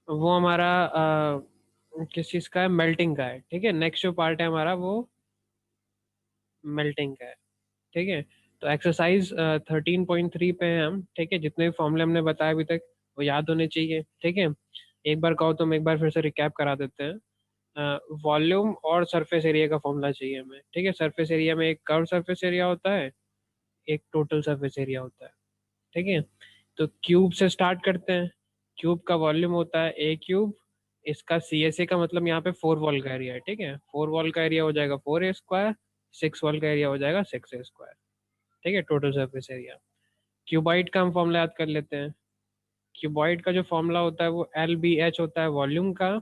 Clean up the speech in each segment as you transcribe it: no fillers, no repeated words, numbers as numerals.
वो हमारा किस चीज़ का है, मेल्टिंग का है। ठीक है, नेक्स्ट जो पार्ट है हमारा वो मेल्टिंग का है। ठीक है, तो एक्सरसाइज 13.3 पे हैं हम। ठीक है, जितने भी फॉर्मूले हमने बताया अभी तक वो याद होने चाहिए। ठीक है, एक बार कहो तो हम एक बार फिर से रिकैप करा देते हैं। वॉल्यूम और सरफेस एरिया का फॉर्मूला चाहिए हमें। ठीक है, सरफेस एरिया में एक कर्व सरफेस एरिया होता है, एक टोटल सरफेस एरिया होता है। ठीक है, तो क्यूब से स्टार्ट करते हैं। क्यूब का वॉल्यूम होता है ए क्यूब। इसका सी एस ए का मतलब यहाँ पे 4 वॉल का एरिया है। ठीक है, 4 वॉल का एरिया हो जाएगा 4 a स्क्वायर, 6 वॉल का एरिया हो जाएगा 6 a स्क्वायर। ठीक है, टोटल सरफेस एरिया। क्यूबाइड का हम फॉर्मूला याद कर लेते हैं। क्यूबॉइड का जो फॉर्मूला होता है वो एल बी एच होता है वॉल्यूम का,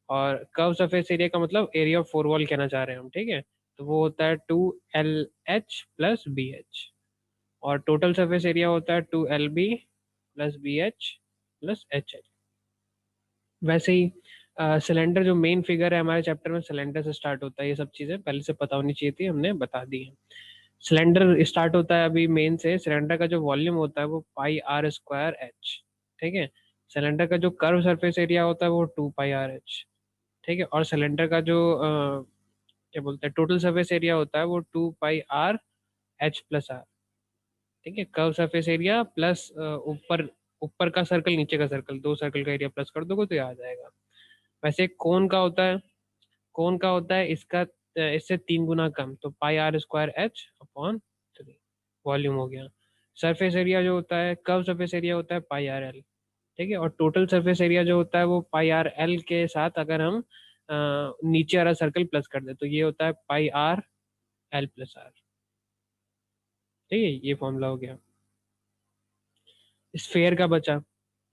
और कर्व सरफेस एरिया का मतलब एरिया ऑफ 4 वॉल कहना चाह रहे हैं हम। ठीक है, तो वो होता है 2LH प्लस बी एच, और टोटल सरफेस एरिया होता है 2LB plus B H plus H H. वैसे ही सिलेंडर जो मेन फिगर है हमारे चैप्टर में, सिलेंडर से स्टार्ट होता है। ये सब चीज़ें पहले से पता होनी चाहिए थी, हमने बता दी है। सिलेंडर स्टार्ट होता है अभी मेन से। सिलेंडर का जो वॉल्यूम होता है वो πr² H। ठीक है, सिलेंडर का जो कर्व सरफेस एरिया होता है वो 2πr/H। ठीक है, और सिलेंडर का जो क्या बोलते हैं, टोटल सरफेस एरिया होता है वो 2πr/H+r। ठीक है, कर्व सरफेस एरिया प्लस ऊपर ऊपर का सर्कल नीचे का सर्कल, दो सर्कल का एरिया प्लस कर दोगे तो ये आ जाएगा। वैसे कोन का होता है, कोन का होता है इसका इससे 3 गुना कम, तो πr²H/3 वॉल्यूम हो गया। सरफेस एरिया जो होता है, कर्व सरफेस एरिया होता है πrl। ठीक है, और टोटल सरफेस एरिया जो होता है वो πrl के साथ अगर हम नीचे वाला सर्कल प्लस कर दे तो ये होता है πrl+r। ठीक है, ये फॉर्मूला हो गया। स्फेयर का बचा।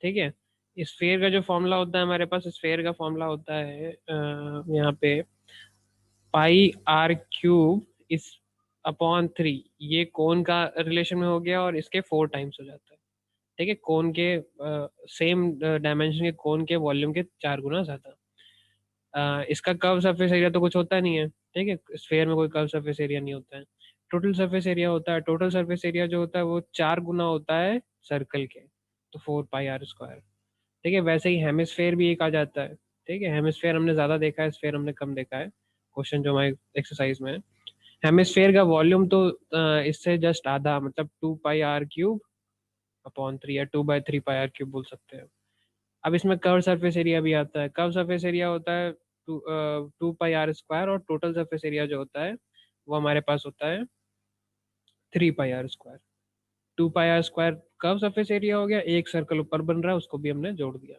ठीक है, स्फेयर का जो फॉर्मूला होता है हमारे पास, स्फेयर का फॉर्मूला होता है यहाँ पे πr³ इस अपॉन 3। ये कोन का रिलेशन में हो गया और इसके 4 टाइम्स हो जाता है। ठीक है, कोन के सेम डायमेंशन के कोन के वॉल्यूम के 4 गुना ज्यादा। इसका कर्व सरफेस एरिया तो कुछ होता नहीं है। ठीक है, स्फेयर में कोई कर्व सरफेस एरिया नहीं होता है। टोटल सरफेस एरिया होता है, टोटल सरफेस एरिया जो होता है वो 4 गुना होता है सर्कल के, तो 4πr²। ठीक है, वैसे ही हेमिस्फेयर भी एक आ जाता है। ठीक है, हेमिस्फेयर हमने ज्यादा देखा है, स्फेयर हमने कम देखा है क्वेश्चन जो हमारे एक्सरसाइज में है। हेमिस्फेयर का वॉल्यूम तो इससे जस्ट आधा, मतलब 2πr³ अपॉन 3 या 2/3πr³ बोल सकते हैं। अब इसमें कर्व सरफेस एरिया भी आता है। कर्व सरफेस एरिया होता है 2πr² और टोटल सरफेस एरिया जो होता है वो हमारे पास होता है 3πr²। 2πr² curve surface area हो गया, एक सर्कल ऊपर बन रहा है उसको भी हमने जोड़ दिया।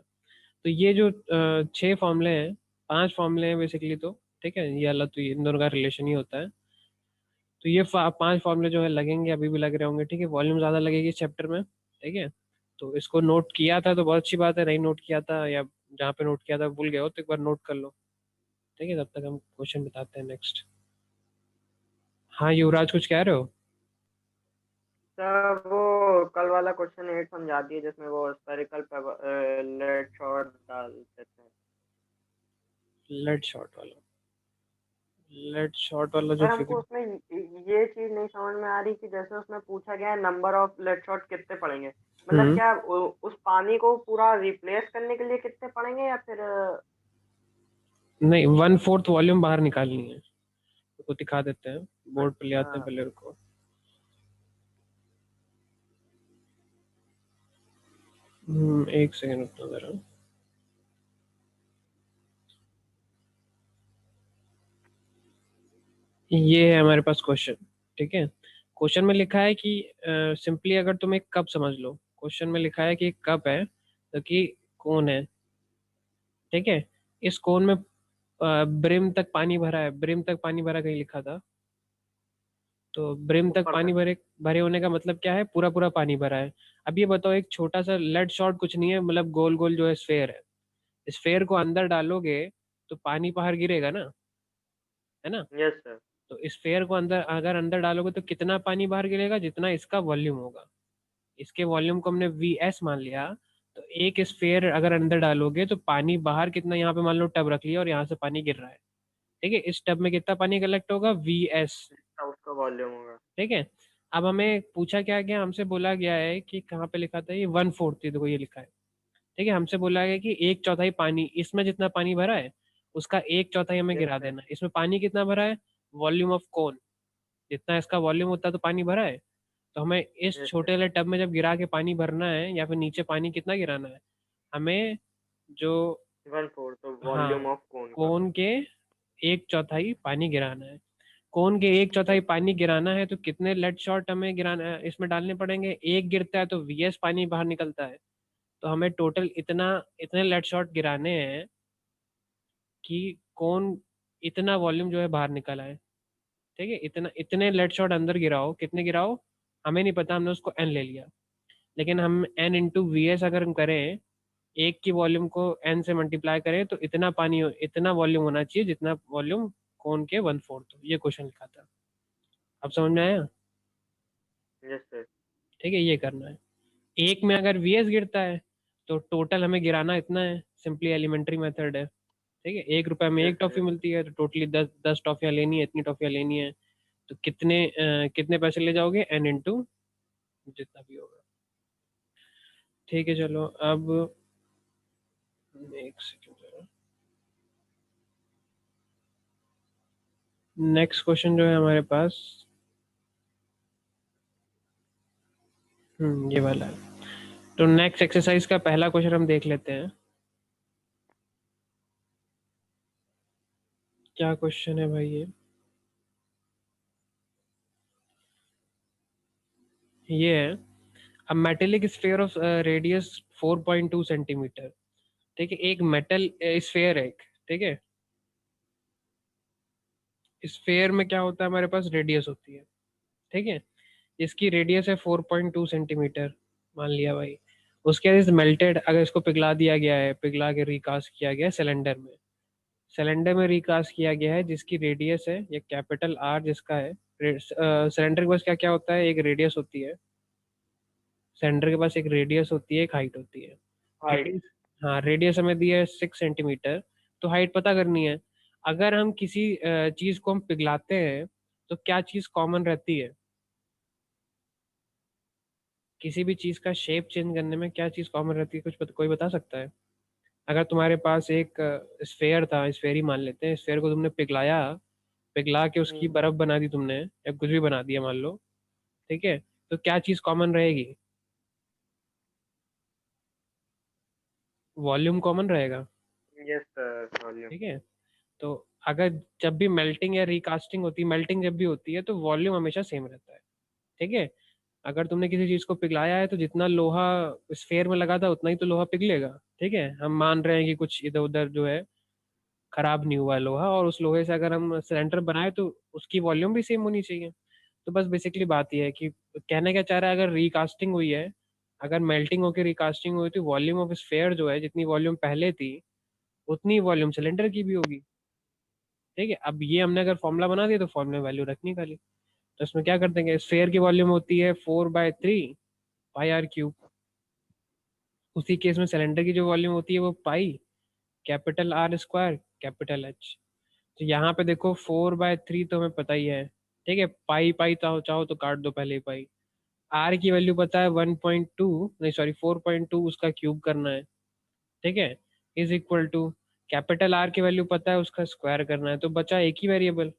तो ये जो 6 फॉर्मूले हैं, 5 फॉर्मूले हैं बेसिकली, तो ठीक है ये अलग, तो ये इन दोनों का रिलेशन ही होता है। तो ये 5 फॉर्मूले जो है लगेंगे, अभी भी लग रहे होंगे। ठीक है, वॉल्यूम ज़्यादा लगेगी इस चैप्टर में। ठीक है, तो इसको नोट किया था तो बहुत अच्छी बात है, नहीं नोट किया था या जहाँ पे नोट किया था भूल गए हो तो एक बार नोट कर लो। ठीक है, तब तक हम क्वेश्चन बताते हैं नेक्स्ट। हाँ युवराज, कुछ कह रहे हो? सर वो कल वाला क्वेश्चन 8 समझा दिए जिसमें वो स्फेरिकल लेड शॉट डालते थे। लेड शॉट वाला, लेड शॉट वाला जो सर हमको फिगर। उसमें ये चीज नहीं समझ में आ रही कि जैसे उसमें पूछा गया है नंबर ऑफ लेड शॉट कितने पड़ेंगे, मतलब हम्म, क्या उस पानी को पूरा रिप्लेस करने के लिए कितने पड़ेंगे या फिर नहीं, 1/4 वॉल्यूम बाहर निकालनी है। तो दिखा देते हैं, बोर्ड पे ले अच्छा। आते हैं पहले, रुको। एक सेकेंड रुकना जरा। ये है हमारे पास क्वेश्चन। ठीक है, क्वेश्चन में लिखा है कि सिंपली अगर तुम एक कप समझ लो, क्वेश्चन में लिखा है कि एक कप है जो कि कोन है। ठीक है, इस कोन में ब्रिम तक पानी भरा है। ब्रिम तक पानी भरा कहीं लिखा था, तो ब्रिम तक ऊपर पानी तक। भरे भरे होने का मतलब क्या है, पूरा पूरा पानी भरा है। अब ये बताओ, एक छोटा सा लेड शॉट कुछ नहीं है, मतलब गोल गोल जो है स्फेयर है। स्फेयर को अंदर डालोगे तो पानी बाहर गिरेगा ना, है ना? Yes sir. तो स्फेयर को अंदर अगर अंदर डालोगे तो कितना पानी बाहर गिरेगा, जितना इसका वॉल्यूम होगा। इसके वॉल्यूम को हमने VS मान लिया। तो एक स्फेयर अगर अंदर डालोगे तो पानी बाहर कितना, यहाँ पे मान लो टब रख लिया और यहाँ से पानी गिर रहा है। ठीक है, इस टब में कितना पानी कलेक्ट होगा, VS। इसका उसका वॉल्यूम होगा। ठीक है, अब हमें पूछा क्या गया, हमसे बोला गया है कि कहाँ पे लिखा था ये 1/4, देखो ये लिखा है। ठीक है, हमसे बोला गया कि एक चौथाई पानी, इसमें जितना पानी भरा है उसका एक चौथाई हमें यस गिरा सर। देना है। इसमें पानी कितना भरा है, वॉल्यूम ऑफ कौन, जितना इसका वॉल्यूम उतना तो पानी भरा है। तो हमें इस यस सर। छोटे वाले टब में जब गिरा के पानी भरना है, या फिर नीचे पानी कितना गिराना है हमें, जो, 1/4 तो हाँ, वॉल्यूम ऑफ कोन का। कोन के एक चौथाई पानी गिराना है। कोन के एक चौथाई यस सर। पानी गिराना है तो कितने लेड शॉट हमें गिराना है, इसमें डालने पड़ेंगे। एक गिरता है तो वीएस पानी बाहर निकलता है, तो हमें टोटल इतना, इतने लेड शॉट गिराने हैं कि कौन, इतना वॉल्यूम जो है बाहर निकल आए। ठीक है, इतना, इतने लेड शॉट अंदर गिराओ, कितने गिराओ हमें नहीं पता, हमने उसको एन ले लिया। लेकिन हम एन इंटू वी एस अगर हम करें, एक की वॉल्यूम को एन से मल्टीप्लाई करें तो इतना पानी, इतना वॉल्यूम होना चाहिए जितना वॉल्यूम कौन के 1/4 हो। ये क्वेश्चन लिखा था, अब समझ में आया। Yes sir. ठीक है, ये करना है। एक में अगर वी एस गिरता है तो टोटल हमें गिराना इतना है, सिंपली एलिमेंट्री मेथड है। ठीक है, 1 रुपए में यस एक टॉफी सर। मिलती है तो टोटली 10 10 टॉफियाँ लेनी है, इतनी टॉफियाँ लेनी है। तो कितने कितने पैसे ले जाओगे, एन इंटू जितना भी होगा। ठीक है, चलो अब एक सेकेंड, नेक्स्ट क्वेश्चन जो है हमारे पास, ये वाला है। तो नेक्स्ट एक्सरसाइज का पहला क्वेश्चन हम देख लेते हैं, क्या क्वेश्चन है भाई ये है, a metallic sphere of radius 4.2 centimetre. ठीक है, एक मेटल स्फीयर है एक, ठीक है, स्फीयर में क्या होता है, हमारे पास रेडियस होती है। ठीक है, इसकी रेडियस है 4.2 सेंटीमीटर, मान लिया भाई। उसके बाद इस मेल्टेड, अगर इसको पिघला दिया गया है, पिघला के रिकास्ट किया गया है सिलेंडर में, सिलेंडर में रिकास्ट किया गया है जिसकी रेडियस है, ये कैपिटल आर जिसका है। सिलेंडर के पास क्या क्या होता है, एक रेडियस होती है, सिलेंडर के पास एक रेडियस होती है, एक हाइट होती है। हाइट। रेडियस, हाँ, रेडियस हमें दिया है 6 सेंटीमीटर, तो हाइट पता करनी है। अगर हम किसी चीज को हम पिघलाते हैं तो क्या चीज कॉमन रहती है, किसी भी चीज का शेप चेंज करने में क्या चीज कॉमन रहती है, कोई बता सकता है। अगर तुम्हारे पास एक स्फेयर था, स्फेयर ही मान लेते हैं, स्फेयर को तुमने पिघलाया, पिघला के उसकी बर्फ बना दी तुमने, या कुछ भी बना दिया मान लो, ठीक है, तो क्या चीज कॉमन रहेगी, वॉल्यूम कॉमन रहेगा। Yes sir, volume. ठीक है, तो अगर जब भी मेल्टिंग या रिकास्टिंग होती है, मेल्टिंग जब भी होती है तो वॉल्यूम हमेशा सेम रहता है। ठीक है, अगर तुमने किसी चीज को पिघलाया है तो जितना लोहा स्फेयर में लगा था उतना ही तो लोहा पिघलेगा। ठीक है, हम मान रहे हैं कि कुछ इधर उधर जो है खराब नहीं हुआ है लोहा, और उस लोहे से अगर हम सिलेंडर बनाए तो उसकी वॉल्यूम भी सेम होनी चाहिए। तो बस बेसिकली बात यह है कि कहने क्या चाह रहा है, अगर रिकास्टिंग हुई है, अगर मेल्टिंग होकर रिकास्टिंग हुई तो वॉल्यूम ऑफ स्फेयर जो है, जितनी वॉल्यूम पहले थी उतनी वॉल्यूम सिलेंडर की भी होगी। ठीक है, अब ये हमने अगर फॉर्मूला बना दिया तो फॉर्मूला वैल्यू रखनी खाली। तो इसमें क्या कर देंगे, स्फेयर की वॉल्यूम होती है 4/3 पाई r क्यूब। उसी केस में सिलेंडर की जो वॉल्यूम होती है वो pi capital R square capital H. तो यहाँ पे देखो 4/3 तो हमें पता ही है। ठीक है, पाई पाई चाहो चाहो तो काट दो पहले ही पाई। आर की वैल्यू पता है 1.2, नहीं सॉरी 4.2, उसका क्यूब करना है। ठीक है, is equal to capital R की वैल्यू पता है, उसका स्क्वायर करना है। तो बचा एक ही वेरिएबल,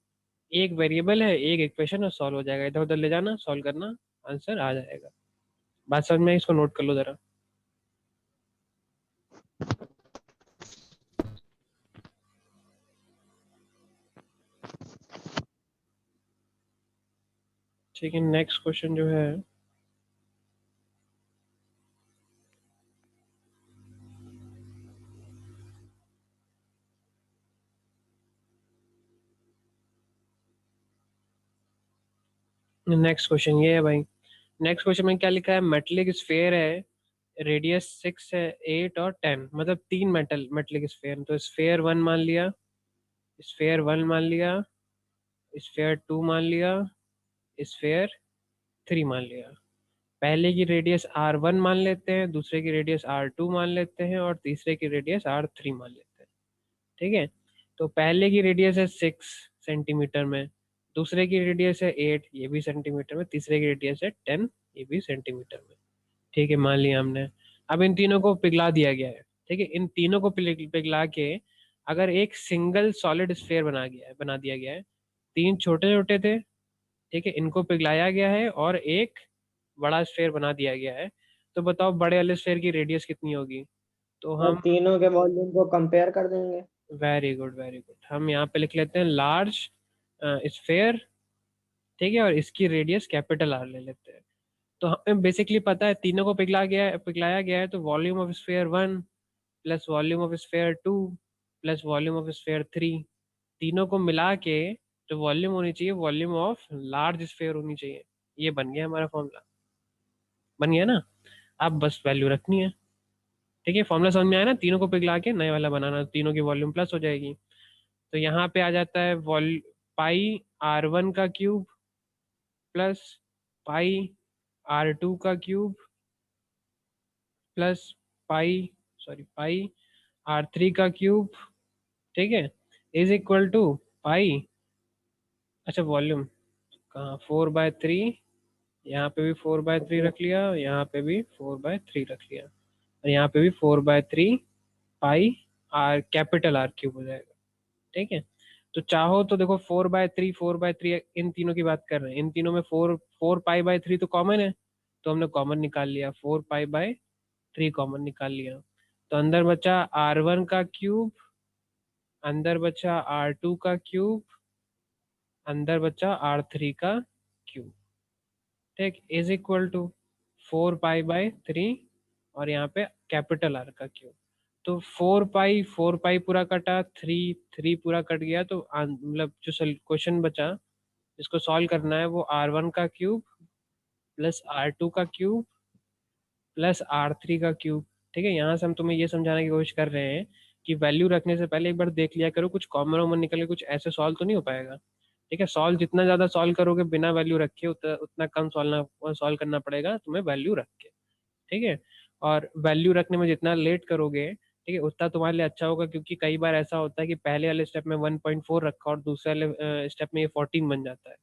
एक वेरिएबल है, एक इक्वेशन, और सॉल्व हो जाएगा, इधर उधर ले जाना, सॉल्व करना, आंसर आ जाएगा। बात समझ में आई? इसको नोट कर लो जरा। ठीक है, नेक्स्ट क्वेश्चन जो है, नेक्स्ट क्वेश्चन ये है भाई। नेक्स्ट क्वेश्चन में क्या लिखा है, मेटलिक स्फेयर है, रेडियस 6 है, 8 और 10, मतलब तीन मेटलिक स्फेयर। तो स्फेयर वन मान लिया, स्फेयर वन मान लिया, स्फेयर टू मान लिया, स्फेयर थ्री मान लिया। पहले की रेडियस r1 मान लेते हैं, दूसरे की रेडियस r2 मान लेते हैं, और तीसरे की रेडियस r3 मान लेते हैं। ठीक है, तो पहले की रेडियस है 6 सेंटीमीटर में, दूसरे की रेडियस है 8, ये भी सेंटीमीटर में, तीसरे की रेडियस है 10, ये भी सेंटीमीटर में। ठीक है, मान लिया हमने। अब इन तीनों को पिघला दिया गया है, ठीक है। इन तीनों को पिघला के अगर एक सिंगल सॉलिड स्फेयर बना दिया गया है। तीन छोटे छोटे थे, ठीक है, इनको पिघलाया गया है और एक बड़ा स्फेयर बना दिया गया है। तो बताओ बड़े वाले स्फेयर की रेडियस कितनी होगी? तो और हम, तीनों के वॉल्यूम को कंपेयर कर देंगे। वेरी गुड वेरी गुड, हम यहाँ पे लिख लेते हैं लार्ज स्फेयर, ठीक है, और इसकी रेडियस कैपिटल आर ले लेते हैं। तो हमें बेसिकली पता है तीनों को पिघलाया गया है, तो volume of sphere 1 plus volume of sphere 2 plus volume of sphere 3, तीनों को मिला के जो वॉल्यूम होनी चाहिए, वॉल्यूम ऑफ लार्ज स्फेयर होनी चाहिए। ये बन गया हमारा फॉर्मूला, बन गया ना। अब बस वैल्यू रखनी है, ठीक है। फॉर्मूला समझ में आया ना, तीनों को पिघला के नए वाला बनाना, तीनों की वॉल्यूम प्लस हो जाएगी। तो यहाँ पे आ जाता है वॉल पाई R1 का क्यूब प्लस पाई R2 का क्यूब प्लस पाई, सॉरी, पाई R3 का क्यूब, ठीक है, इज इक्वल टू पाई, अच्छा वॉल्यूम कहाँ, 4/3, यहाँ पे भी 4/3 ओके। रख लिया, यहाँ पे भी 4/3 रख लिया, और यहाँ पे भी 4/3 पाई आर कैपिटल आर क्यूब हो जाएगा, ठीक है। तो चाहो तो देखो 4/3 4/3 इन तीनों की बात कर रहे हैं, इन तीनों में 4 4 पाई/3 तो कॉमन है, तो हमने कॉमन निकाल लिया, 4 पाई/3 कॉमन निकाल लिया। तो अंदर बचा R1 का क्यूब, अंदर बचा R2 का क्यूब, अंदर बचा R3 का क्यूब, ठीक, इज इक्वल टू 4 पाई/3, और यहाँ पे कैपिटल आर का क्यूब। तो 4 पाई पूरा कटा, 3 पूरा कट गया, तो मतलब जो क्वेश्चन बचा जिसको सॉल्व करना है वो R1 का क्यूब प्लस R2 का क्यूब प्लस R3 का क्यूब, ठीक है। यहाँ से हम तुम्हें ये समझाने की कोशिश कर रहे हैं कि वैल्यू रखने से पहले एक बार देख लिया करो, कुछ कॉमन वॉमन निकल के कुछ ऐसे सॉल्व तो नहीं हो पाएगा, ठीक है। सॉल्व जितना ज़्यादा सॉल्व करोगे बिना वैल्यू रखे, उतना कम सॉल्व करना पड़ेगा तुम्हें वैल्यू रख के, ठीक है। और वैल्यू रखने में जितना लेट करोगे, ठीक है, उतना तुम्हारे लिए अच्छा होगा, क्योंकि कई बार ऐसा होता है कि पहले वाले स्टेप में 1.4 रखा और दूसरे वाले स्टेप में ये 14 बन जाता है,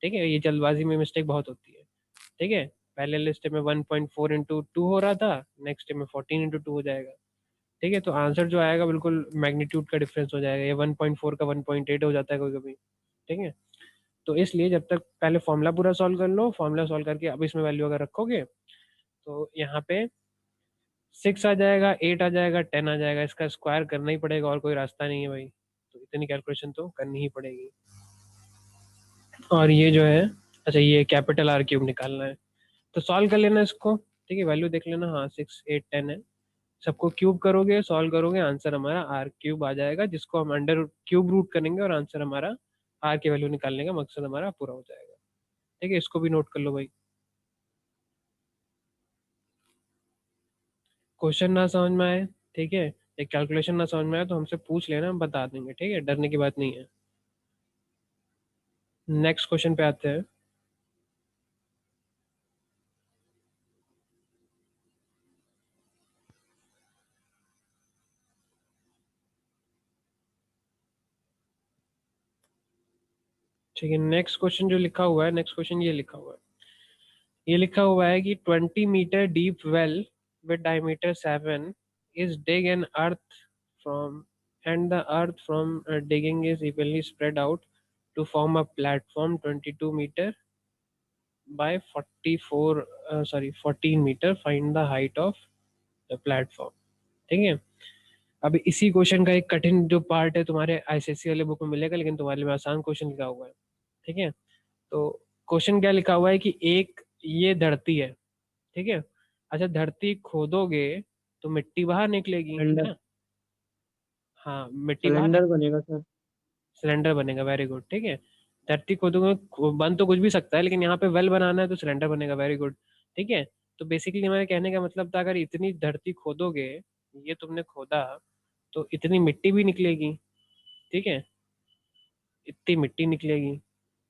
ठीक है। ये जल्दबाजी में मिस्टेक बहुत होती है, ठीक है। पहले लिस्ट में 1.4 × 2 हो रहा था, नेक्स्ट में 14 × 2 हो जाएगा, ठीक है। तो आंसर जो आएगा बिल्कुल मैग्नीट्यूड का डिफरेंस हो जाएगा, ये 1.4 का 1.8 हो जाता है कभी कभी, ठीक है। तो इसलिए जब तक पहले फॉर्मूला पूरा सॉल्व कर लो, फॉर्मूला सॉल्व करके अब इसमें वैल्यू अगर रखोगे तो यहाँ पे 6 आ जाएगा, 8 आ जाएगा, 10 आ जाएगा, इसका स्क्वायर करना ही पड़ेगा, और कोई रास्ता नहीं है भाई। तो इतनी कैलकुलेशन तो करनी ही पड़ेगी। और ये जो है, अच्छा ये कैपिटल आर क्यूब निकालना है, तो सॉल्व कर लेना इसको, ठीक है। वैल्यू देख लेना, हाँ 6 8 10 है। सबको क्यूब करोगे, सॉल्व करोगे, आंसर हमारा आर क्यूब आ जाएगा, जिसको हम अंडर क्यूब रूट करेंगे, और आंसर हमारा आर की वैल्यू निकालने का मकसद हमारा पूरा हो जाएगा, ठीक है। इसको भी नोट कर लो भाई। क्वेश्चन ना समझ में आए, ठीक है, एक कैलकुलेशन ना समझ में आए तो हमसे पूछ लेना, हम बता देंगे, ठीक है, डरने की बात नहीं है। नेक्स्ट क्वेश्चन पे आते हैं। ठीक है, नेक्स्ट क्वेश्चन जो लिखा हुआ है, नेक्स्ट क्वेश्चन ये लिखा हुआ है, ये लिखा हुआ है कि 20 metre deep well with diameter 7 is dig an earth from and the earth from digging is evenly spread out to form a platform 22 meter by 44 sorry 14 meter, find the height of the platform, ठीक है। अब इसी question का एक कठिन जो part है तुम्हारे आईसीएससी वाले बुक में मिलेगा, लेकिन तुम्हारे लिए आसान क्वेश्चन लिखा हुआ है, ठीक है। तो क्वेश्चन क्या लिखा हुआ है कि एक ये धरती है, ठीक है। अच्छा, धरती खोदोगे तो मिट्टी बाहर निकलेगी, है सिलेंडर। ना। हाँ, मिट्टी बाहर, सिलेंडर बनेगा सर। सिलेंडर बनेगा, वेरी गुड, ठीक है। धरती खोदोगे, बन तो कुछ भी सकता है, लेकिन यहाँ पे वेल बनाना है तो सिलेंडर बनेगा, वेरी गुड, ठीक है। तो बेसिकली हमारे कहने का मतलब था, अगर इतनी धरती खोदोगे, ये तुमने खोदा, तो इतनी मिट्टी भी निकलेगी, ठीक है, इतनी मिट्टी निकलेगी,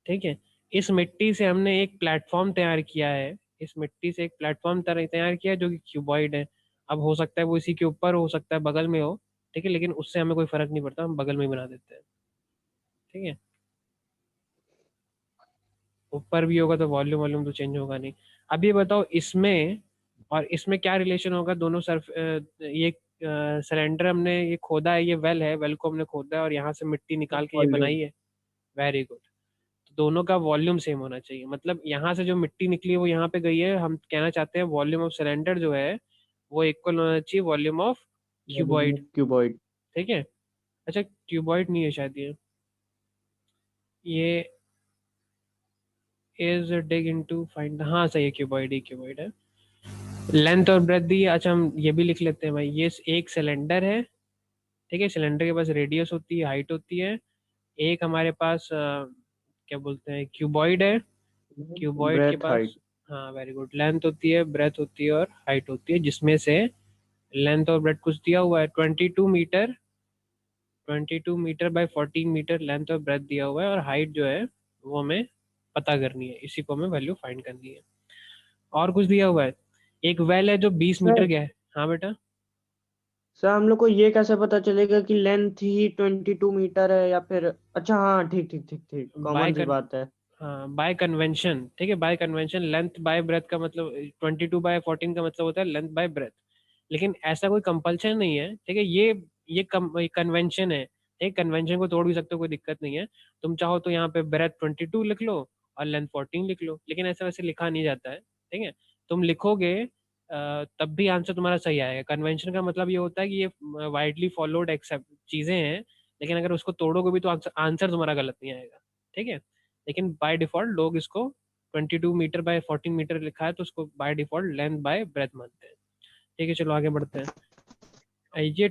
ठीक है। इस मिट्टी से हमने एक प्लेटफॉर्म तैयार किया है, इस मिट्टी से एक प्लेटफॉर्म तैयार किया है जो कि क्यूबॉइड है। अब हो सकता है वो इसी के ऊपर हो सकता है बगल में हो, ठीक है, लेकिन उससे हमें कोई फर्क नहीं पड़ता, हम बगल में ही बना देते हैं, ठीक है। ऊपर भी होगा तो वॉल्यूम वॉल्यूम तो चेंज होगा नहीं। अब ये बताओ, इसमें और इसमें क्या रिलेशन होगा, दोनों सर्फ ये सिलेंडर हमने ये खोदा है, ये वेल है, वेल को हमने खोदा है और यहाँ से मिट्टी निकाल के ये वॉल्यूम। बनाई है। Very good. तो दोनों का वॉल्यूम सेम होना चाहिए, मतलब यहाँ से जो मिट्टी निकली है वो यहाँ पे गई है, हम कहना चाहते हैं वॉल्यूम ऑफ सिलेंडर जो है वो इक्वल होना चाहिए volume of volume cuboid. Of cuboid. ठीक है। अच्छा क्यूबॉइड नहीं है शायद ये इज डिग इनटू फाइंड, हाँ सही है, क्यूबॉइड ही क्यूबॉइड है। लेंथ और ब्रेथ दी, अच्छा हम ये भी लिख लेते हैं भाई, ये एक सिलेंडर है। ठीक है, सिलेंडर के पास रेडियस होती है, हाइट होती है। एक हमारे पास क्या बोलते हैं, क्यूबॉइड है। क्यूबॉइड के ब्रेथ पास हाइट। हाँ वेरी गुड, लेंथ होती है, ब्रेथ होती है और हाइट होती है, जिसमें से लेंथ और ब्रेथ कुछ दिया हुआ है 22 metre, 22 metre by 14 metre length और ब्रेथ दिया हुआ है, और हाइट जो है वो हमें पता करनी है, इसी को हमें वैल्यू फाइंड करनी है। और कुछ दिया हुआ है, एक वेल है जो 20 मीटर सर गया है। हाँ बेटा। सर हम लोग को ये कैसे पता चलेगा कि लेंथ ही 22 मीटर है या फिर, अच्छा हाँ ठीक ठीक ठीक ठीक, बाय कॉमन सी बात है। हाँ बाय कन्वेंशन, ठीक है, bye convention length bye breath का मतलब 22/14 का मतलब होता है लेंथ बाय ब्रेथ। लेकिन ऐसा कोई कंपल्शन नहीं है, ठीक है, ये कन्वेंशन है। ठीक, कन्वेंशन को तोड़ भी सकते हो, कोई दिक्कत नहीं है। तुम चाहो तो यहाँ पे ब्रेथ 22 लिख लो और लेंथ 14 लिख लो, लेकिन ऐसा वैसे लिखा नहीं जाता है। ठीक है, तुम लिखोगे तब भी आंसर तुम्हारा सही आएगा। कन्वेंशन का मतलब ये होता है कि ये वाइडली फॉलोड एक्सेप्ट चीजें हैं, लेकिन अगर उसको तोड़ोगे भी तो आंसर तुम्हारा गलत नहीं आएगा। ठीक है, लेकिन बाय डिफॉल्ट लोग इसको 22 मीटर बाय 14 मीटर लिखा है तो उसको by default length bye breath मानते हैं। ठीक है, चलो आगे बढ़ते हैं। ये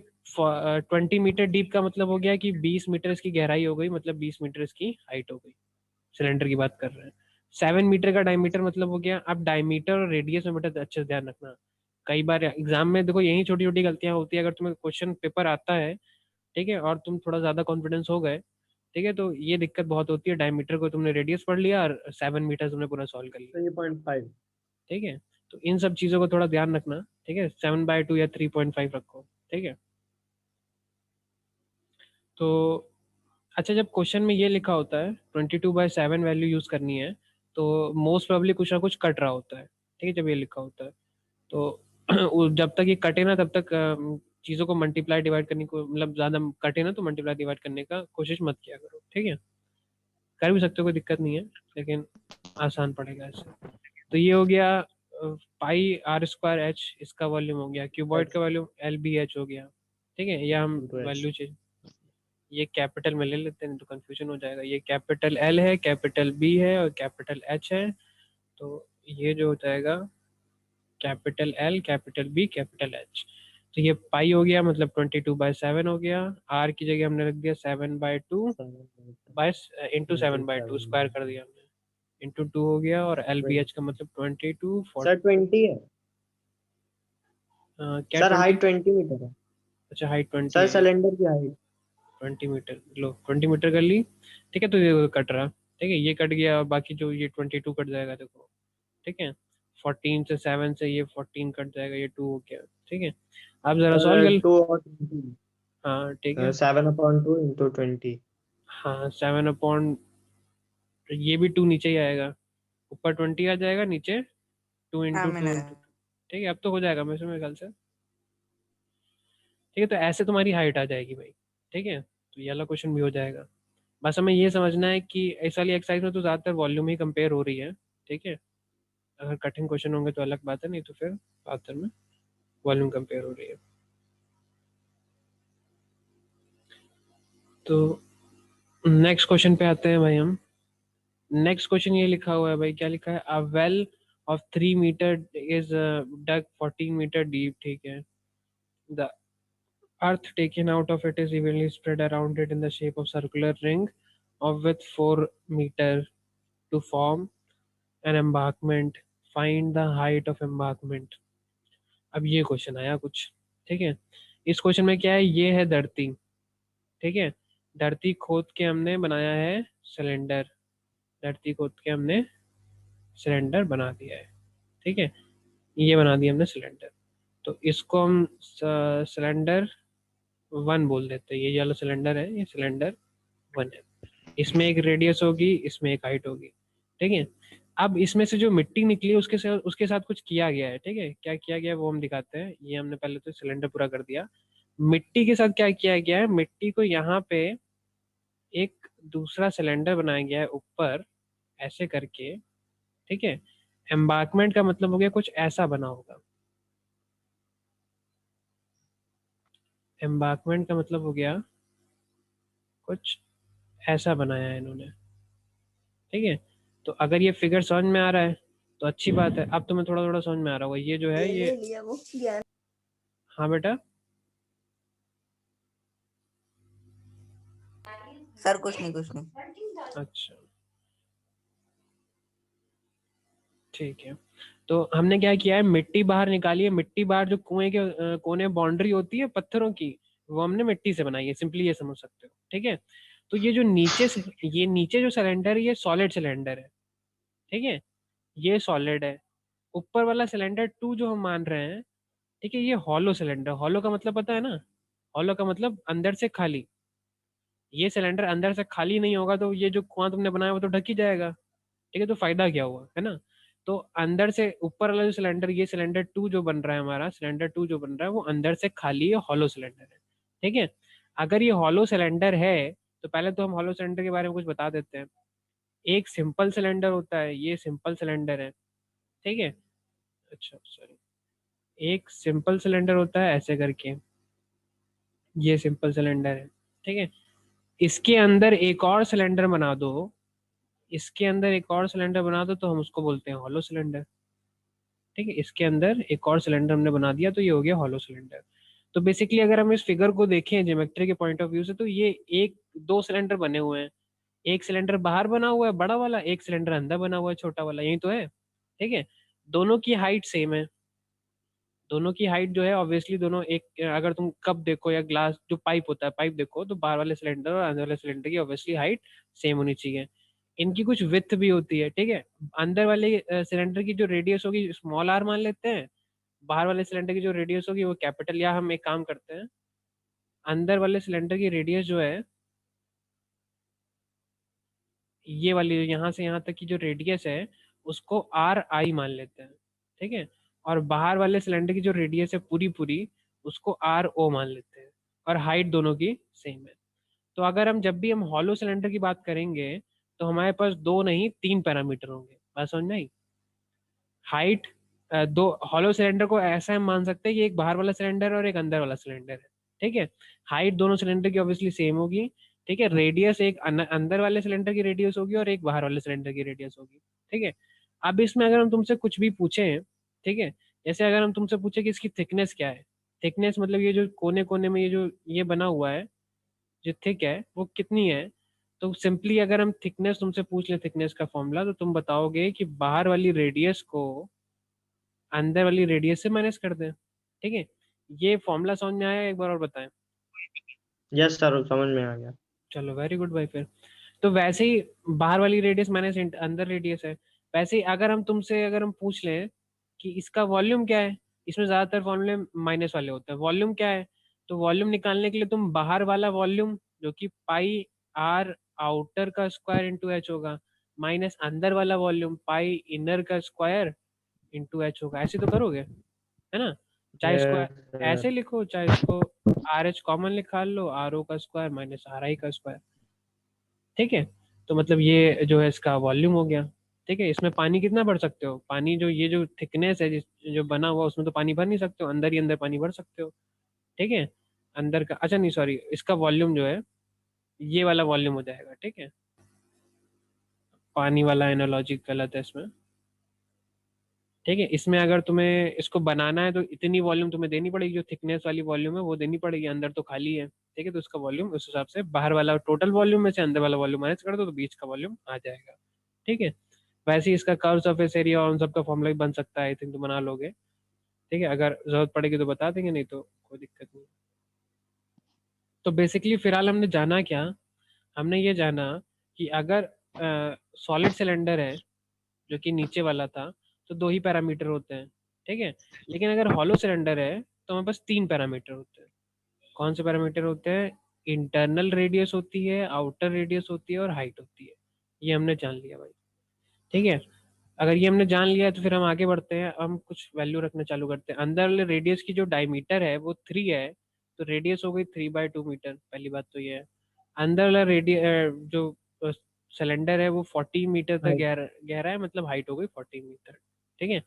20 मीटर डीप का मतलब हो गया कि 20 मीटर इसकी गहराई हो गई, मतलब 20 मीटर इसकी हाइट हो गई। सिलेंडर की बात कर रहे हैं। 7 मीटर का डायमीटर मतलब हो गया। अब डायमीटर और रेडियस में बेटा अच्छे से ध्यान रखना। कई बार एग्जाम में देखो यही छोटी छोटी गलतियां होती है, अगर तुम्हें क्वेश्चन पेपर आता है, ठीक है, और तुम थोड़ा ज्यादा कॉन्फिडेंस हो गए, ठीक है, तो ये दिक्कत बहुत होती है, डायमीटर को तुमने रेडियस पढ़ लिया और 7 मीटर तुमने पूरा सॉल्व कर लिया। 3.5। ठीक है, तो इन सब चीज़ों को थोड़ा ध्यान रखना। ठीक है, 7/2 या 3.5 रखो। ठीक है, तो अच्छा जब क्वेश्चन में ये लिखा होता है 22/7 वैल्यू यूज़ करनी है, तो मोस्ट प्रोबेबली कुछ ना कुछ कट रहा होता है। ठीक है, जब ये लिखा होता है तो जब तक ये कटे ना तब तक चीज़ों को मल्टीप्लाई डिवाइड करने को, मतलब ज़्यादा कटे ना तो मल्टीप्लाई डिवाइड करने का कोशिश मत किया करो। ठीक है, कर भी सकते हो, कोई दिक्कत नहीं है, लेकिन आसान पड़ेगा ऐसे। तो ये हो गया πr² h, इसका वॉल्यूम हो गया, क्यूबॉइड एच का वॉल्यूम LBH हो गया। ठीक है, या हम इंटू एच। वैल्यू चेंज, ये कैपिटल में ले लेते हैं तो कंफ्यूजन हो जाएगा। ये कैपिटल L है, कैपिटल B है और कैपिटल H है, तो ये जो हो जाएगा capital L capital B capital H। तो ये पाई हो गया, मतलब 22/7 हो गया। R की जगह हमने रख दिया 7/2 बाय इंटू इंटू 7/2 7। स्क्वायर कर दिया हमने, इंटू 2 हो गया, और LBH का मतलब 22 सर 20 है। क्या सर 20? हाइट 20 मीटर है। अच्छा हाइट 20 सर है ये। सिलेंडर की हाइट। 20 मीटर लो, 20 मीटर कर ली। ठीक है, तो ये कट रहा, ठीक है, ये कट गया और बाकी जो ये 22 कट जाएगा देखो। ठीक है, 14 से 7 से ये 14 कट जाएगा, ये 2 हो गया। ठीक है, आप जरा सॉल्व सर कर। 2 और 20। हाँ ठीक है। 7/2 इंटू 20। हाँ 7/, ये भी 2 नीचे ही आएगा, ऊपर 20 आ जाएगा, नीचे 2 × 2 × 2। ठीक है, अब तो हो जाएगा मेरे ख्याल से। ठीक है, तो ऐसे तुम्हारी हाइट आ जाएगी भाई। ठीक है, तो ये वाला क्वेश्चन भी हो जाएगा। बस हमें ये समझना है कि इस वाली एक्सरसाइज में तो ज़्यादातर वॉल्यूम ही कंपेयर हो रही है। ठीक है, अगर कठिन क्वेश्चन होंगे तो अलग बात है, नहीं तो फिर ज़्यादातर में वॉल्यूम कंपेयर हो रही है। तो नेक्स्ट क्वेश्चन पे आते हैं भाई हम। नेक्स्ट क्वेश्चन ये लिखा हुआ है भाई, क्या लिखा है, a well of 3 metre is dug 14 metre deep. ठीक है, the earth taken out of it is evenly spread around it in the shape of circular ring of width 4 meter to form an embankment. Find the height of embankment. अब ये question आया कुछ। ठीक है, इस question में क्या है, ये है धरती। ठीक है, धरती खोद के हमने बनाया है सिलेंडर, धरती खोद के हमने सिलेंडर बना दिया है। ठीक है, ये बना दिया हमने सिलेंडर, तो इसको हम सिलेंडर 1 बोल देते हैं। ये वाला सिलेंडर है, ये सिलेंडर 1 है। इसमें एक रेडियस होगी, इसमें एक हाइट होगी। ठीक है, अब इसमें से जो मिट्टी निकली उसके साथ कुछ किया गया है, ठीक है। क्या किया गया है वो हम दिखाते हैं। ये हमने पहले तो सिलेंडर पूरा कर दिया। मिट्टी के साथ क्या किया गया है, मिट्टी को यहाँ पे एक दूसरा सिलेंडर बनाया गया है ऊपर, ऐसे करके, ठीक है। एम्बार्कमेंट का मतलब हो गया कुछ ऐसा बना होगा। एम्बार्कमेंट का मतलब हो गया कुछ ऐसा बनाया है इन्होंने, ठीक है। तो अगर ये फिगर समझ में आ रहा है तो अच्छी बात है। अब तुम्हें थोड़ा थोड़ा समझ में आ रहा होगा ये जो है ये। ले लिया वो ज्ञान। हाँ बेटा। सर कुछ नहीं कुछ नहीं। अच्छा ठीक है। तो हमने क्या किया है, मिट्टी बाहर निकाली है। मिट्टी बाहर जो कुएं के कोने बाउंड्री होती है पत्थरों की, वो हमने मिट्टी से बनाई है, सिंपली ये समझ सकते हो, ठीक है। तो ये जो नीचे से, ये नीचे जो सिलेंडर है ये सॉलिड सिलेंडर है, ठीक है। ये सॉलिड है। ऊपर वाला सिलेंडर टू जो हम मान रहे हैं, ठीक है, ये हॉलो सिलेंडर। हॉलो का मतलब पता है ना, हॉलो का मतलब अंदर से खाली। ये सिलेंडर अंदर से खाली नहीं होगा तो ये जो कुआं तुमने बनाया वो तो ढक ही जाएगा, ठीक है। तो फायदा क्या हुआ, है ना। तो अंदर से ऊपर वाला जो सिलेंडर, ये सिलेंडर टू जो बन रहा है हमारा, सिलेंडर टू जो बन रहा है वो अंदर से खाली है, हॉलो सिलेंडर है, ठीक है। अगर ये हॉलो सिलेंडर है तो पहले तो हम हॉलो सिलेंडर के बारे में कुछ बता देते हैं। एक सिंपल सिलेंडर होता है, ये सिंपल सिलेंडर है, ठीक है। अच्छा सॉरी, एक सिंपल सिलेंडर होता है ऐसे करके, ये सिंपल सिलेंडर है, ठीक है। इसके अंदर एक और सिलेंडर बना दो, इसके अंदर एक और सिलेंडर बना दो तो हम उसको बोलते हैं हॉलो सिलेंडर, ठीक है। इसके अंदर एक और सिलेंडर हमने बना दिया तो ये हो गया हॉलो सिलेंडर। तो बेसिकली अगर हम इस फिगर को देखें ज्योमेट्री के पॉइंट ऑफ व्यू से, तो ये एक दो सिलेंडर बने हुए हैं। एक सिलेंडर बाहर बना हुआ है बड़ा वाला, एक सिलेंडर अंदर बना हुआ है छोटा वाला, यही तो है, ठीक है। दोनों की हाइट सेम है। दोनों की हाइट जो है ऑब्वियसली दोनों एक, अगर तुम कप देखो या ग्लास जो पाइप होता है पाइप देखो, तो बाहर वाले सिलेंडर और अंदर वाले सिलेंडर की ऑब्वियसली हाइट सेम होनी चाहिए। इनकी कुछ विथ भी होती है, ठीक है। अंदर वाले सिलेंडर की जो रेडियस होगी स्मॉल आर मान लेते हैं, बाहर वाले सिलेंडर की जो रेडियस होगी वो कैपिटल। या हम एक काम करते हैं, अंदर वाले सिलेंडर की रेडियस जो है, ये वाली जो यहाँ से यहाँ तक की जो रेडियस है उसको आर आई मान लेते हैं, ठीक है। और बाहर वाले सिलेंडर की जो रेडियस है पूरी पूरी, उसको आर ओ मान लेते हैं। और हाइट दोनों की सेम है। तो अगर हम जब भी हम हॉलो सिलेंडर की बात करेंगे तो हमारे पास दो नहीं तीन पैरामीटर होंगे, बात समझ में आई। हाइट, दो हॉलो सिलेंडर को ऐसा हम मान सकते हैं कि एक बाहर वाला सिलेंडर और एक अंदर वाला सिलेंडर है, ठीक है। हाइट दोनों सिलेंडर की ऑब्वियसली सेम होगी, ठीक है। रेडियस एक अंदर वाले सिलेंडर की रेडियस होगी और एक बाहर वाले सिलेंडर की रेडियस होगी, ठीक है। अब इसमें अगर हम तुमसे कुछ भी पूछें, ठीक है, जैसे अगर हम तुमसे पूछे कि इसकी थिकनेस क्या है, थिकनेस मतलब ये जो कोने कोने में ये जो ये बना हुआ है, जो थिक है वो कितनी है, तो सिंपली अगर हम थिकनेस तुमसे पूछ ले, थिकनेस का फॉर्मूला, तो तुम बताओगे कि बाहर वाली रेडियस को अंदर वाली रेडियस से माइनस कर दें, ठीक है। ये फॉर्मूला समझ में आया, एक बार और बताएं। यस सर, समझ में आ गया। चलो वेरी गुड भाई। फिर तो वैसे ही बाहर वाली रेडियस माइनस अंदर रेडियस है। वैसे ही अगर हम तुमसे अगर हम पूछ लें कि इसका वॉल्यूम क्या है, इसमें ज्यादातर फॉर्मूले माइनस वाले होते हैं। वॉल्यूम क्या है, तो वॉल्यूम निकालने के लिए तुम बाहर वाला वॉल्यूम जो कि पाई आर आउटर का स्क्वायर इंटू एच होगा, माइनस अंदर वाला वॉल्यूम पाई इनर का स्क्वायर इंटू एच होगा, ऐसे तो करोगे, है ना। चाहे इसको यस सर। ऐसे लिखो, चाहे इसको आर एच कॉमन निकाल लो, आर ओ का स्क्वायर माइनस आर आई का स्क्वायर, ठीक है। तो मतलब ये जो है इसका वॉल्यूम हो गया, ठीक है। इसमें पानी कितना भर सकते हो, पानी जो ये जो थिकनेस है जो बना हुआ उसमें तो पानी भर नहीं सकते हो, अंदर ही अंदर पानी भर सकते हो, ठीक है। अंदर का, अच्छा नहीं सॉरी, इसका वॉल्यूम जो है ये वाला वॉल्यूम हो जाएगा, ठीक है। पानी वाला एनालॉजी गलत है इसमें, ठीक है। इसमें अगर तुम्हें इसको बनाना है तो इतनी वॉल्यूम तुम्हें देनी पड़ेगी, जो थिकनेस वाली वॉल्यूम है वो देनी पड़ेगी, अंदर तो खाली है, ठीक है। तो इसका वॉल्यूम उस हिसाब से बाहर वाला टोटल वॉल्यूम में से अंदर वाला वॉल्यूम माइनस कर दो तो बीच का वॉल्यूम आ जाएगा, ठीक है। वैसे ही इसका कर्व सरफेस एरिया और उन सबका फॉर्मूला भी बन सकता है, आई थिंक तो बना लोगे, ठीक है। अगर जरूरत पड़ेगी तो बता देंगे, नहीं तो कोई दिक्कत नहीं। तो बेसिकली फिलहाल हमने जाना क्या, हमने ये जाना कि अगर सॉलिड सिलेंडर है जो कि नीचे वाला था तो दो ही पैरामीटर होते हैं, ठीक है। लेकिन अगर हॉलो सिलेंडर है तो हमारे पास तीन पैरामीटर होते हैं। कौन से पैरामीटर होते हैं, इंटरनल रेडियस होती है, आउटर रेडियस होती है और हाइट होती है। ये हमने जान लिया भाई, ठीक है। अगर ये हमने जान लिया है तो फिर हम आगे बढ़ते हैं, हम कुछ वैल्यू रखना चालू करते हैं। अंदर वाले रेडियस की जो डायमीटर है वो 3 है, तो रेडियस हो गई 3/2 मीटर, पहली बात तो ये है। अंदर वाला जो सिलेंडर है वो 40 मीटर तक हाइट। गहरा है, मतलब हाइट हो गई 40 मीटर। ठीक है।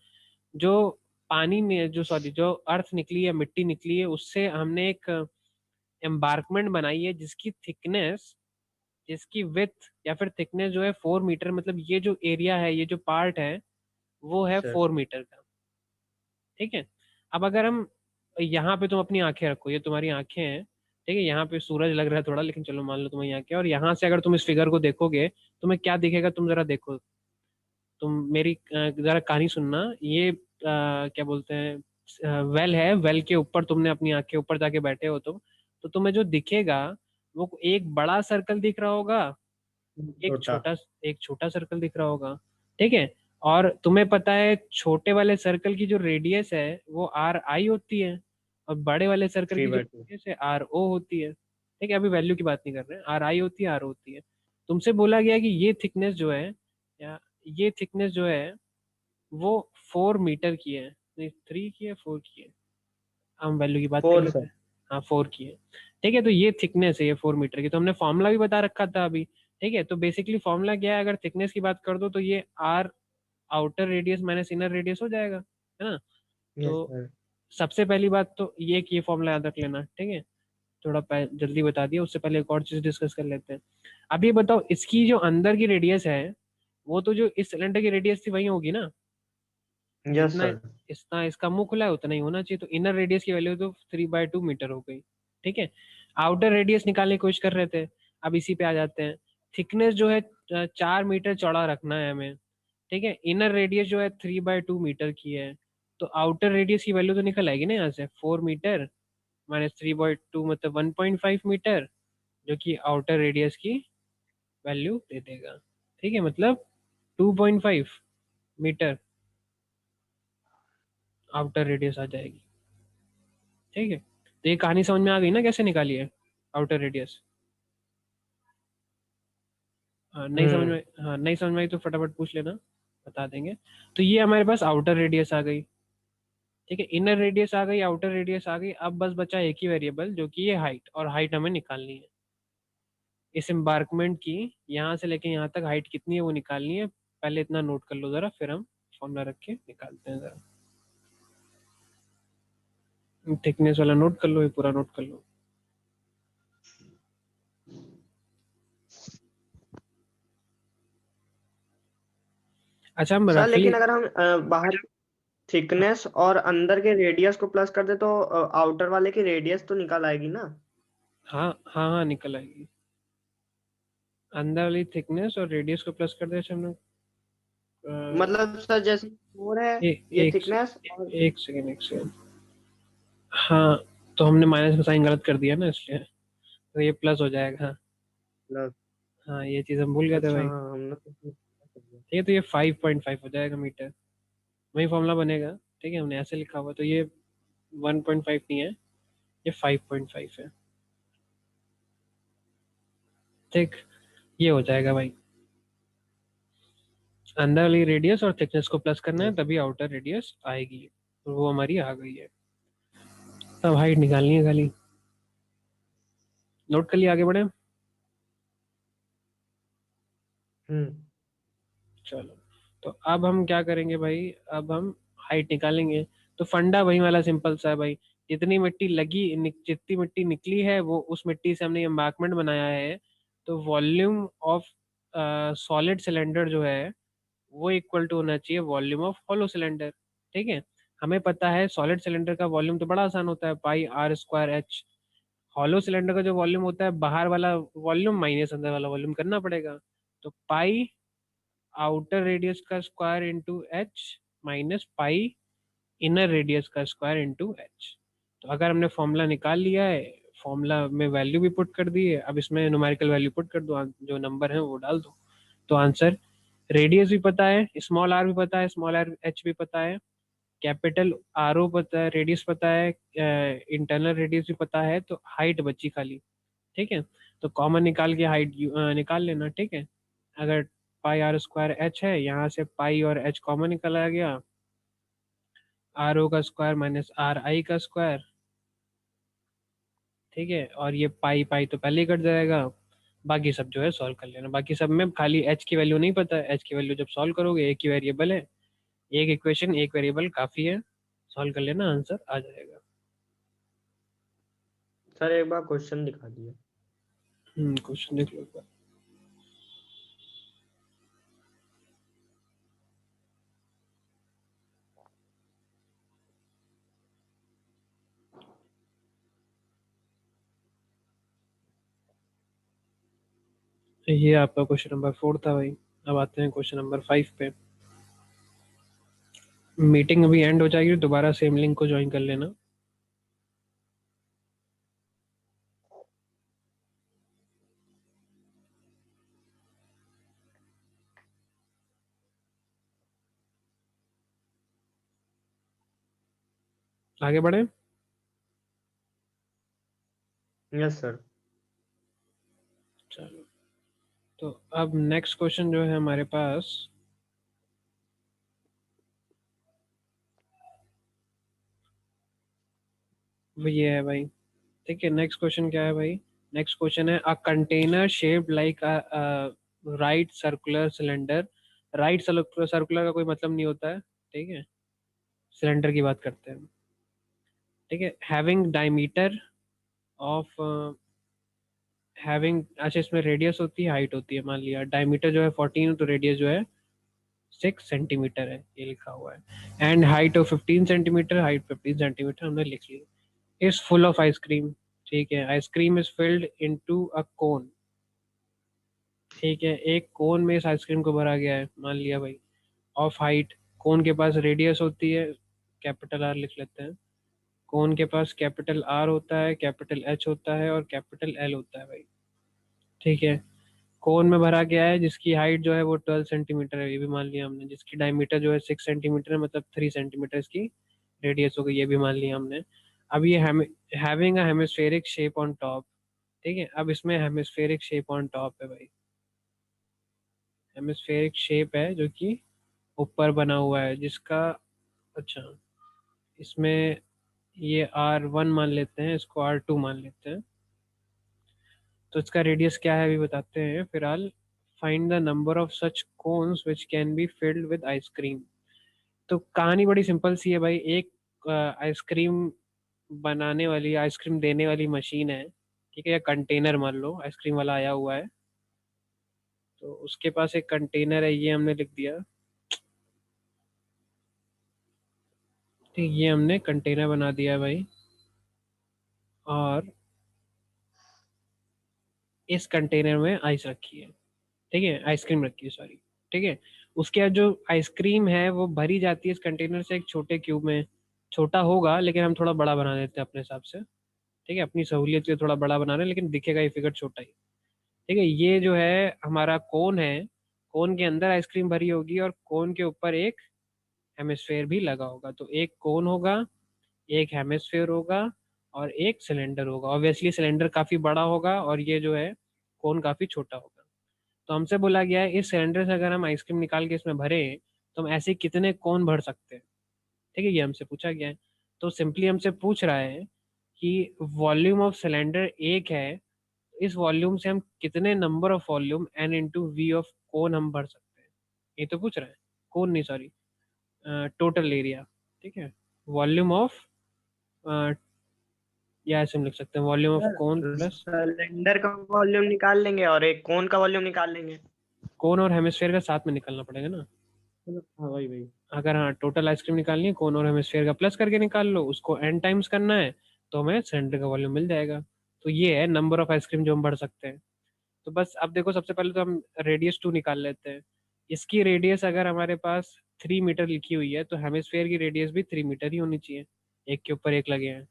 जो पानी में जो सॉरी जो अर्थ निकली है, मिट्टी निकली है, उससे हमने एक एम्बार्कमेंट बनाई है जिसकी थिकनेस, जिसकी विथ या फिर थिकनेस जो है 4 मीटर, मतलब ये जो एरिया है, ये जो पार्ट है वो है सर 4 मीटर का। ठीक है। अब अगर हम यहाँ पे, तुम अपनी आंखें रखो, ये तुम्हारी आंखें हैं, ठीक है, यहाँ पे सूरज लग रहा है थोड़ा, लेकिन चलो मान लो तुम्हारी आंखें, और यहाँ से अगर तुम इस फिगर को देखोगे तुम्हें क्या दिखेगा, तुम जरा देखो। तुम मेरी जरा कहानी सुनना। ये क्या बोलते हैं, वेल है, वेल के ऊपर तुमने अपनी आंखें ऊपर जाके बैठे हो तुम, तो तुम्हें जो दिखेगा वो एक बड़ा सर्कल दिख रहा होगा, एक छोटा। छोटा एक छोटा सर्कल दिख रहा होगा। ठीक है। और तुम्हें पता है छोटे वाले सर्कल की जो रेडियस है वो RI होती है, और बड़े वाले सर्कल थ्री की जो बाई टू रेडियस है RO होती है। ठीक है, अभी वैल्यू की बात नहीं कर रहे हैं, RI होती है, RO होती है। तुमसे बोला गया कि ये थिकनेस जो है, या ये थिकनेस जो है वो 4 मीटर की है, नहीं 3 की है, 4 की है, हम वैल्यू की बात कर फोर लेते सर। हैं। हाँ 4 की है। ठीक है, तो ये थिकनेस है, ये 4 मीटर की, तो हमने फॉर्मूला भी बता रखा था अभी। ठीक है, तो बेसिकली फॉर्मूला क्या है, अगर थिकनेस की बात कर दो तो ये R outer radius minus inner radius हो जाएगा, है ना। यस तो सर। सबसे पहली बात तो ये फॉर्मूला याद रख लेना। ठीक है, थोड़ा जल्दी बता दिया, उससे पहले एक और चीज डिस्कस कर लेते हैं। अब ये बताओ, इसकी जो अंदर की रेडियस है वो तो जो इस सिलेंडर की रेडियस थी वही होगी ना, यस जितना सर। इतना इसका मुंह खुला है उतना ही होना चाहिए, तो इनर रेडियस की वैल्यू तो 3/2 मीटर हो गई। ठीक है। आउटर रेडियस निकालने की कोशिश कर रहे थे, अब इसी पे आ जाते हैं। थिकनेस जो है 4 मीटर चौड़ा रखना है हमें। ठीक है, इनर रेडियस जो है 3/2 मीटर की है, तो आउटर रेडियस की वैल्यू तो निकल आएगी ना यहाँ से, 4 मीटर माइनस 3/2 मतलब 1.5 मीटर, जो कि आउटर रेडियस की वैल्यू दे देगा। ठीक है, मतलब 2.5 मीटर आउटर रेडियस आ जाएगी। ठीक है, तो ये कहानी समझ में आ गई ना कैसे निकाली है आउटर रेडियस। हाँ नहीं समझ में, हाँ नहीं समझ में आई तो फटाफट पूछ लेना, बता देंगे। तो ये हमारे पास आउटर रेडियस आ गई। ठीक है, इनर रेडियस आ गई, आउटर रेडियस आ गई, अब बस बचा एक ही वेरिएबल जो कि ये हाइट, और हाइट हमें निकालनी है इस एम्बार्कमेंट की। यहाँ से लेके यहाँ तक हाइट कितनी है वो निकालनी है। पहले इतना नोट कर लो जरा, फिर हम फॉर्मूला रख के निकालते हैं जरा। थिकनेस वाला नोट कर लो, ये पूरा नोट कर लो। अच्छा, हम सर रफली, लेकिन अगर हम बाहर थिकनेस और अंदर के रेडियस को प्लस कर दे तो आउटर वाले की रेडियस तो निकल आएगी ना। हाँ हाँ हाँ निकल आएगी। अंदर वाली थिकनेस और रेडियस को प्लस कर दे, अच्छा हम लोग मतलब सर जैसे 4 है ये एक थिकनेस और एक सेकेंड, एक सेकेंड। हाँ, तो हमने माइनस का साइन गलत कर दिया ना, इसलिए तो ये प्लस हो जाएगा। हाँ प्लस। हाँ, ये चीज़ हम भूल गए थे अच्छा भाई। हाँ हमने तो कर दिया। ठीक है, तो ये 5.5 हो जाएगा मीटर, वही फॉर्मूला बनेगा। ठीक है, हमने ऐसे लिखा हुआ, तो ये 1.5 नहीं है, ये 5.5 है। ठीक, ये हो जाएगा भाई। अंदर वाली रेडियस और थिकनेस को प्लस करना है, तभी आउटर रेडियस आएगी, और वो हमारी आ गई है। अब हाइट निकालनी है खाली, नोट कर लिया, आगे बढ़े। हम्म। चलो, तो अब हम क्या करेंगे भाई, अब हम हाइट निकालेंगे। तो फंडा वही वाला सिंपल सा है भाई, जितनी मिट्टी जितनी मिट्टी निकली है वो उस मिट्टी से हमने एम्बार्कमेंट बनाया है, तो वॉल्यूम ऑफ सॉलिड सिलेंडर जो है वो इक्वल टू होना चाहिए वॉल्यूम ऑफ हॉलो सिलेंडर। ठीक है, हमें पता है सॉलिड सिलेंडर का वॉल्यूम तो बड़ा आसान होता है, πr²h। हॉलो सिलेंडर का जो वॉल्यूम होता है, बाहर वाला वॉल्यूम माइनस अंदर वाला वॉल्यूम करना पड़ेगा, तो पाई आउटर रेडियस का square into H minus pi inner radius का स्क्वायर इंटू एच। तो अगर हमने फॉर्मूला निकाल लिया है, फॉर्मूला में वैल्यू भी पुट कर दी है, अब इसमें न्यूमेरिकल वैल्यू पुट कर दो, जो नंबर है वो डाल दो। तो आंसर, रेडियस भी पता है, स्मॉल आर भी पता है, स्मॉल आर एच भी पता है, कैपिटल आर ओ पता है, रेडियस पता है, इंटरनल रेडियस भी पता है, तो हाइट बची खाली। ठीक है, तो कॉमन निकाल के हाइट निकाल लेना। ठीक है, अगर पाई आर स्क्वायर एच है, यहाँ से पाई और एच कॉमन निकल आ गया, आर ओ का स्क्वायर माइनस आर आई का स्क्वायर, ठीक है। और ये पाई पाई तो पहले ही कट जाएगा। बाकी सब जो है सॉल्व कर लेना, बाकी सब में खाली एच की वैल्यू नहीं पता है, एच की वैल्यू जब सॉल्व करोगे, एक ही वेरिएबल है, एक इक्वेशन एक वेरिएबल काफ़ी है, सॉल्व कर लेना, आंसर आ जाएगा। सर एक बार क्वेश्चन दिखा दिए। क्वेश्चन देख लो एक बार। ये आपका क्वेश्चन नंबर 4 था भाई। अब आते हैं क्वेश्चन नंबर 5 पे। मीटिंग अभी एंड हो जाएगी, दोबारा सेम लिंक को ज्वाइन कर लेना। आगे बढ़े। Yes sir. चलो, तो अब नेक्स्ट क्वेश्चन जो है हमारे पास, वो ये है भाई। ठीक है, नेक्स्ट क्वेश्चन क्या है भाई? नेक्स्ट क्वेश्चन है, a container shaped like right circular cylinder. Right circular का कोई मतलब नहीं होता है, ठीक है, सिलेंडर की बात करते हैं, ठीक है। हैविंग डायमीटर ऑफ हैविंग, अच्छा इसमें रेडियस होती है, हाइट होती है, मान लिया डायमीटर जो है 14 है तो रेडियस जो है 6 सेंटीमीटर है, ये लिखा हुआ है। And height of 15 centimetre, height 15 centimetre हमने लिख ली। इज फुल ऑफ आइसक्रीम, ठीक है, ice cream is filled into a cone, ठीक है, एक कोन में इस आइसक्रीम को भरा गया है, मान लिया भाई। ऑफ हाइट, कोन के पास रेडियस होती है, कैपिटल आर लिख लेते हैं। कोन के पास कैपिटल आर होता है, कैपिटल एच होता है और कैपिटल एल होता है भाई, ठीक है। कोन में भरा गया है जिसकी हाइट जो है वो 12 सेंटीमीटर है, ये भी मान लिया हमने। जिसकी डायमीटर जो है 6 सेंटीमीटर है, मतलब 3 सेंटीमीटर इसकी रेडियस हो गई, ये भी मान लिया हमने। अब ये having a hemispheric shape on top, ठीक है। अब इसमें हेमिस्फेरिक शेप ऑन टॉप है भाई, हेमिस्फेरिक शेप है जो कि ऊपर बना हुआ है, जिसका, अच्छा, इसमें ये R1 मान लेते हैं, इसको R2 मान लेते हैं, तो इसका रेडियस क्या है अभी बताते हैं फिलहाल। Find the number of such cones which can be filled with ice cream. तो कहानी बड़ी सिंपल सी है भाई। एक आइसक्रीम बनाने वाली, आइसक्रीम देने वाली मशीन है, ठीक है, या कंटेनर मान लो, आइसक्रीम वाला आया हुआ है, तो उसके पास एक कंटेनर है, ये हमने लिख दिया, ठीक, ये हमने कंटेनर बना दिया भाई। और इस कंटेनर में आइस रखी है, ठीक है, आइसक्रीम रखी है, सॉरी, ठीक है। उसके बाद जो आइसक्रीम है वो भरी जाती है इस कंटेनर से एक छोटे क्यूब में। छोटा होगा लेकिन हम थोड़ा बड़ा बना देते हैं अपने हिसाब से, ठीक है, अपनी सहूलियत से थोड़ा बड़ा बना रहे हैं, लेकिन दिखेगा ये फिगर छोटा ही, ठीक है। ये जो है हमारा कोन है, कोन के अंदर आइसक्रीम भरी होगी और कोन के ऊपर एक हेमिस्फेयर भी लगा होगा, तो एक कोन होगा, एक हेमिस्फेयर होगा और एक सिलेंडर होगा। ऑब्वियसली सिलेंडर काफ़ी बड़ा होगा और ये जो है कोन काफ़ी छोटा होगा। तो हमसे बोला गया है इस सिलेंडर से अगर हम आइसक्रीम निकाल के इसमें भरें तो हम ऐसे कितने कोन भर सकते हैं, ठीक है, ये हमसे पूछा गया है। तो सिंपली हमसे पूछ रहा है कि वॉल्यूम ऑफ सिलेंडर एक है, इस वॉल्यूम से हम कितने number of volume N into V of cone हम भर सकते हैं, ये तो पूछ रहा है। कोन नहीं, सॉरी, टोटल एरिया, ठीक है, वॉल्यूम ऑफ, या ऐसे हम लिख सकते हैं volume of cone sir plus, cylinder का वॉल्यूम निकाल लेंगे और एक कोन का वॉल्यूम निकाल लेंगे। कोन और हेमिस्फेयर का साथ में निकालना पड़ेगा ना। हाँ वही वही। अगर हाँ टोटल आइसक्रीम निकालनी है, कोन और हेमिस्फेयर का प्लस करके निकाल लो, उसको एन टाइम्स करना है, तो हमें सिलेंडर का वॉल्यूम मिल जाएगा। तो ये है नंबर ऑफ आइसक्रीम जो हम भर सकते हैं। तो बस अब देखो, सबसे पहले तो हम रेडियस 2 निकाल लेते हैं। इसकी रेडियस अगर हमारे पास 3 मीटर लिखी हुई है तो हेमिस्फेयर की रेडियस भी 3 मीटर ही होनी चाहिए, एक के ऊपर एक लगे हैं,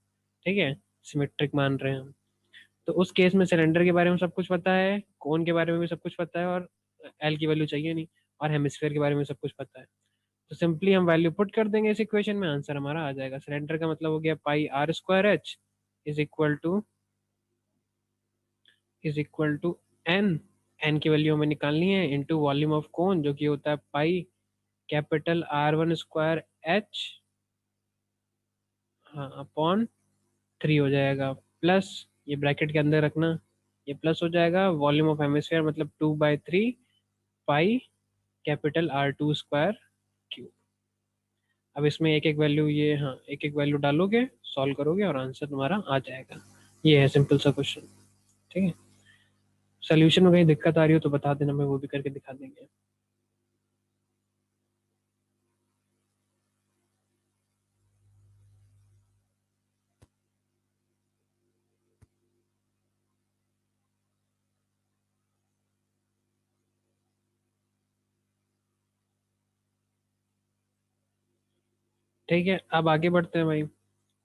ठीक है, सिमेट्रिक मान रहे हैं हम। तो उस केस में सिलेंडर के बारे में सब कुछ पता है, कोन के बारे में भी सब कुछ पता है, और एल की वैल्यू चाहिए नहीं, और हेमिस्फेयर के बारे में सब कुछ पता है। तो सिंपली हम वैल्यू पुट कर देंगे इस इक्वेशन में, आंसर हमारा आ जाएगा। सिलेंडर का मतलब हो गया pi r square h is equal to n n की वैल्यू हमें निकालनी है इनटू वॉल्यूम ऑफ कोन जो कि होता है pi capital R1 square H, हाँ, अपॉन 3 हो जाएगा, प्लस ये ब्रैकेट के अंदर रखना, ये प्लस हो जाएगा वॉल्यूम ऑफ हेमिस्फीयर मतलब 2/3 pi capital R2 square cube. अब इसमें एक एक वैल्यू, ये हाँ एक एक वैल्यू डालोगे, सॉल्व करोगे और आंसर तुम्हारा आ जाएगा। ये है सिंपल सा क्वेश्चन। ठीक है, सोल्यूशन में कहीं दिक्कत आ रही हो तो बता देना, मैं वो भी करके दिखा देंगे। ठीक है, अब आगे बढ़ते हैं भाई।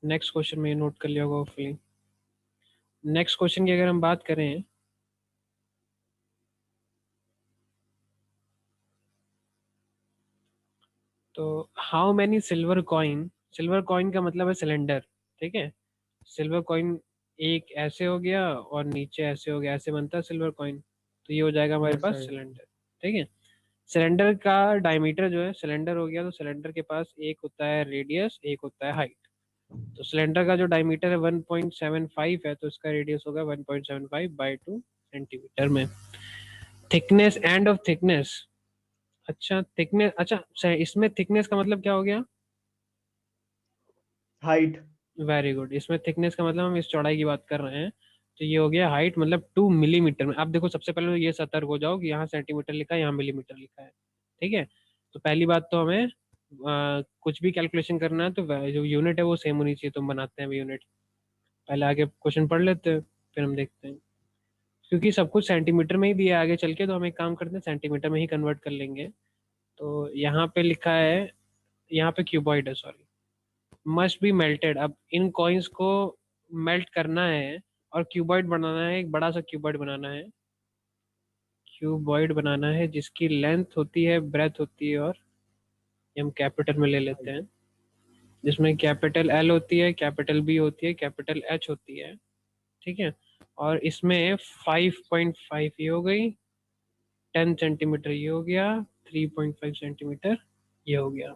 नेक्स्ट क्वेश्चन में नोट कर लिया होगा होपफुली। नेक्स्ट क्वेश्चन की अगर हम बात करें तो how many silver coin, silver coin का मतलब है सिलेंडर। ठीक है, सिल्वर कॉइन एक ऐसे हो गया और नीचे ऐसे हो गया, ऐसे बनता है सिल्वर कॉइन, तो ये हो जाएगा हमारे यस पास सर। सिलेंडर। ठीक है, सिलेंडर का डायमीटर जो है, सिलेंडर हो गया तो सिलेंडर के पास एक होता है रेडियस, एक होता है हाइट। तो सिलेंडर का जो डायमीटर है 1.75 है, तो इसका रेडियस होगा 1.75/2 सेंटीमीटर में। थिकनेस, एंड ऑफ थिकनेस, अच्छा थिकनेस, अच्छा इसमें थिकनेस का मतलब क्या हो गया? हाइट। वेरी गुड, इसमें थिकनेस का मतलब हम इस चौड़ाई की बात कर रहे हैं, तो ये हो गया हाइट मतलब 2 मिलीमीटर में। आप देखो सबसे पहले तो ये सतर्क हो जाओ कि यहाँ सेंटीमीटर लिखा है, यहाँ मिलीमीटर लिखा है। ठीक है, तो पहली बात तो हमें कुछ भी कैलकुलेशन करना है तो जो यूनिट है वो सेम होनी चाहिए, तो हम बनाते हैं यूनिट। पहले आगे क्वेश्चन पढ़ लेते हैं, फिर हम देखते हैं। क्योंकि सब कुछ सेंटीमीटर में ही दिया है आगे चल के, तो हम एक काम करते हैं सेंटीमीटर में ही कन्वर्ट कर लेंगे। तो यहाँ पे लिखा है, यहाँ पे क्यूबॉइड है, सॉरी, मस्ट बी मेल्टेड। अब इन कॉइन्स को मेल्ट करना है और क्यूबॉइड बनाना है, एक बड़ा सा क्यूबॉइड बनाना है, क्यूबॉइड बनाना है जिसकी लेंथ होती है, ब्रेथ होती है, और ये हम कैपिटल में ले लेते हैं, जिसमें कैपिटल एल होती है, कैपिटल बी होती है, कैपिटल एच होती है। ठीक है, और इसमें 5.5 ये हो गई, 10 सेंटीमीटर ये हो गया, 3.5 सेंटीमीटर ये हो गया।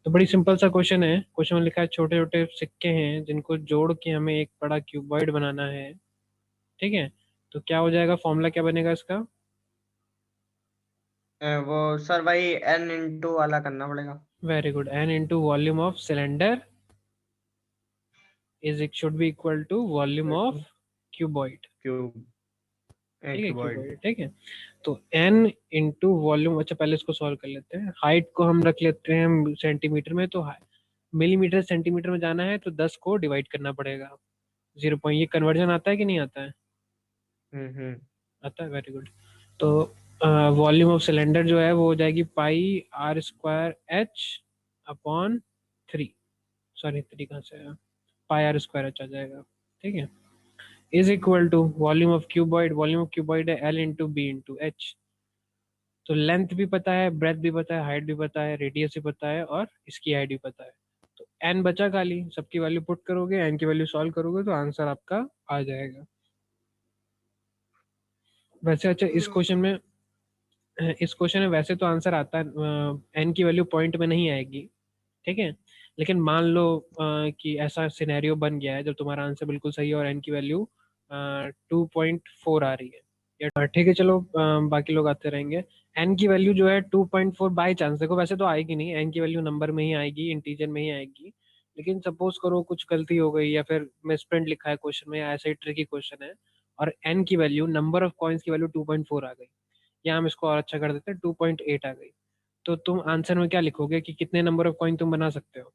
तो बड़ी सिंपल सा क्वेश्चन है। क्वेश्चन में लिखा है छोटे छोटे सिक्के हैं जिनको जोड़ के हमें एक बड़ा क्यूबॉइड बनाना है। ठीक है, तो क्या हो जाएगा, फॉर्मूला क्या बनेगा इसका? वो सर भाई n वाला करना पड़ेगा। Very good, N into volume of cylinder is it should be equal to volume of cuboid. Cube, ठीक है, क्यूबॉइड। क्यूबॉइड। ठीक है, तो एन इंटू वॉल्यूम, अच्छा पहले इसको सॉल्व कर लेते हैं। हाइट को हम रख लेते हैं सेंटीमीटर में, तो मिलीमीटर सेंटीमीटर में जाना है तो 10 को डिवाइड करना पड़ेगा, 0 पॉइंट, ये कन्वर्जन आता है कि नहीं आता है? हम्म। आता है, वेरी गुड। तो वॉल्यूम ऑफ सिलेंडर जो है वो हो जाएगी πr²h/3, सॉरी 3 कहाँ से आया, πr²h आ जाएगा। ठीक है, is equal to volume of cuboid, volume of cuboid है L into B into H. तो लेंथ भी पता है, ब्रेथ भी पता है, हाइट भी पता है, रेडियस भी पता है, और इसकी हाइट भी पता है। तो एन बचा खाली, सबकी वैल्यू पुट करोगे, एन की वैल्यू सॉल्व करोगे तो आंसर आपका आ जाएगा। वैसे अच्छा इस क्वेश्चन में वैसे तो आंसर आता है, एन की वैल्यू पॉइंट में नहीं आएगी। ठीक है, लेकिन मान लो कि ऐसा सिनेरियो बन गया है जब तुम्हारा आंसर बिल्कुल सही है और एन की वैल्यू 2.4 आ रही है, या ठीक है चलो, बाकी लोग आते रहेंगे। एन की वैल्यू जो है 2.4 बाई चांस, देखो वैसे तो आएगी नहीं, एन की वैल्यू नंबर में ही आएगी, इंटीजर में ही आएगी। लेकिन सपोज करो कुछ गलती हो गई या फिर मिसप्रिंट लिखा है क्वेश्चन में, या ऐसा ही ट्रिकी क्वेश्चन है, और एन की वैल्यू, नंबर ऑफ कॉइन्स की वैल्यू 2.4 आ गई, या हम इसको और अच्छा कर देते हैं 2.8 आ गई, तो तुम आंसर में क्या लिखोगे कि कितने नंबर ऑफ कॉइन तुम बना सकते हो?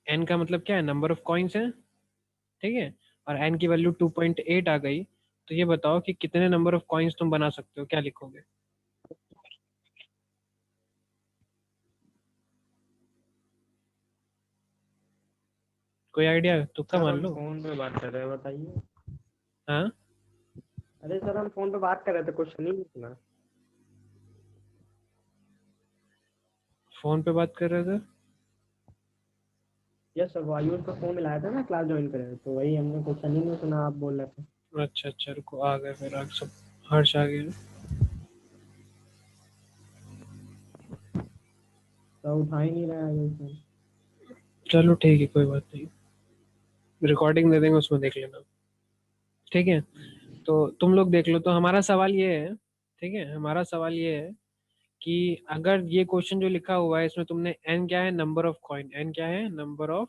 एन का मतलब क्या है, नंबर ऑफ कॉइन्स है। ठीक है, और एन की वैल्यू 2.8 आ गई, तो ये बताओ कि कितने नंबर ऑफ कॉइन्स तुम बना सकते हो, क्या लिखोगे? कोई आइडिया, तुक्का सर मान हम लो। फोन पे बात कर रहे हैं, बताइए। हाँ, अरे सर हम फोन पे बात कर रहे थे, कुछ नहीं सुना। फोन पे बात कर रहे थे? यस सर, वो आयुष का फोन मिलाया था ना, क्लास ज्वाइन करे तो वही हमने क्वेश्चन ही नहीं सुना, आप बोल रहे थे। अच्छा अच्छा, रुको आ गए फिर आगे सब, हर्ष आ गया। तो उठा ही नहीं रहा है उसने। चलो ठीक है, कोई बात नहीं, रिकॉर्डिंग दे देंगे, उसमें देख लेना। ठीक है, तो तुम लोग देख लो। तो हमारा सवाल ये है, ठीक है, हमारा सवाल ये है कि अगर ये क्वेश्चन जो लिखा हुआ है इसमें तुमने एन क्या है, नंबर ऑफ कॉइन, एन क्या है, नंबर ऑफ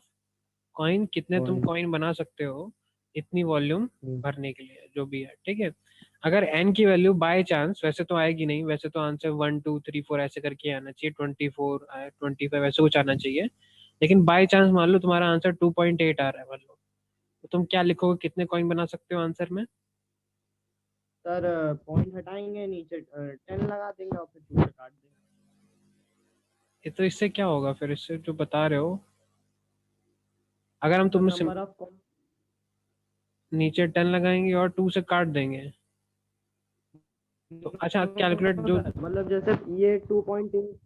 कॉइन, कितने तुम कॉइन। कॉइन बना सकते हो इतनी वॉल्यूम भरने के लिए, जो भी है। ठीक है, अगर एन की वैल्यू बाय चांस, वैसे तो आएगी नहीं, वैसे तो आंसर 1 2 3 4 ऐसे करके आना चाहिए, 24 25 ऐसे कुछ आना चाहिए, लेकिन बाय चांस मान लो तुम्हारा आंसर 2.8 आ रहा है मान लो, तो तुम क्या लिखोगे, कितने कॉइन बना सकते हो आंसर में? सर पॉइंट हटाएंगे, नीचे 10 लगा देंगे और फिर 2 से काट देंगे। ये तो इससे क्या होगा फिर, इससे जो बता रहे हो, अगर हम सर तुम नंबर ऑफ कॉइन, नीचे 10 लगाएंगे और 2 से काट देंगे, तो अच्छा कैलकुलेट जो। मतलब जैसे ये 2.8।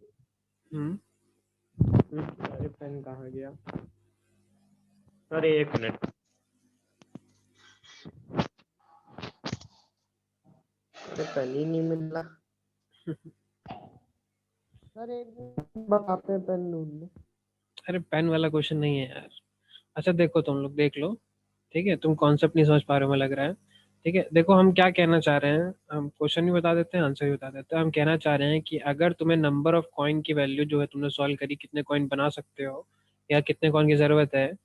हम्म। अरे पेन कहाँ गया? Sir 1 minute. अरे पेन ही नहीं मिल रहा। सर एक मिनट बताते हैं, पेन ढूंढ लो। अरे पेन वाला क्वेश्चन नहीं है यार। अच्छा देखो, तुम लोग देख लो, ठीक है, तुम कॉन्सेप्ट नहीं समझ पा रहे हो, मुझे लग रहा है। ठीक है, देखो हम क्या कहना चाह रहे हैं, हम क्वेश्चन भी बता देते हैं, आंसर भी बता देते हैं। हम कहना चाह रहे हैं कि अगर तुम्हें नंबर ऑफ कॉइन की वैल्यू जो है तुमने सॉल्व करी, कितने कॉइन बना सकते हो या कितने कॉइन की जरूरत है,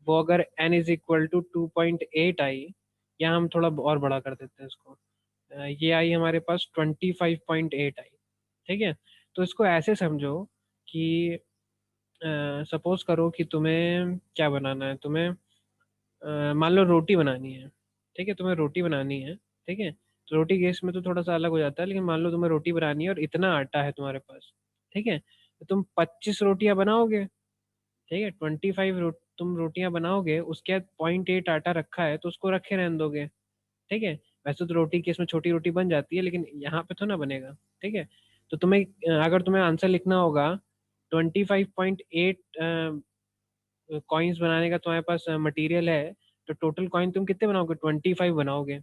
वो अगर n इज इक्वल टू 2.8 आई, या हम थोड़ा और बड़ा कर देते हैं इसको, ये आई हमारे पास 25.8 आई। ठीक है, तो इसको ऐसे समझो कि सपोज करो कि तुम्हें क्या बनाना है, तुम्हें मान लो रोटी बनानी है। ठीक है, तुम्हें रोटी बनानी है। ठीक है, तो रोटी गैस में तो थोड़ा सा अलग हो जाता है, लेकिन मान लो तुम्हें रोटी बनानी है और इतना आटा है तुम्हारे पास। ठीक है, तो तुम 25 रोटियां बनाओगे। ठीक है, 25 तुम रोटियां बनाओगे, उसके बाद 0.8 आटा रखा है तो उसको रखे रहने दोगे। ठीक है, वैसे तो रोटी केस में छोटी रोटी बन जाती है, लेकिन यहाँ पे तो ना बनेगा। ठीक है, तो तुम्हें अगर तुम्हें आंसर लिखना होगा 25.8 कॉइन्स बनाने का तुम्हारे पास मटेरियल है, तो टोटल कॉइन तुम कितने बनाओगे, 25 बनाओगे।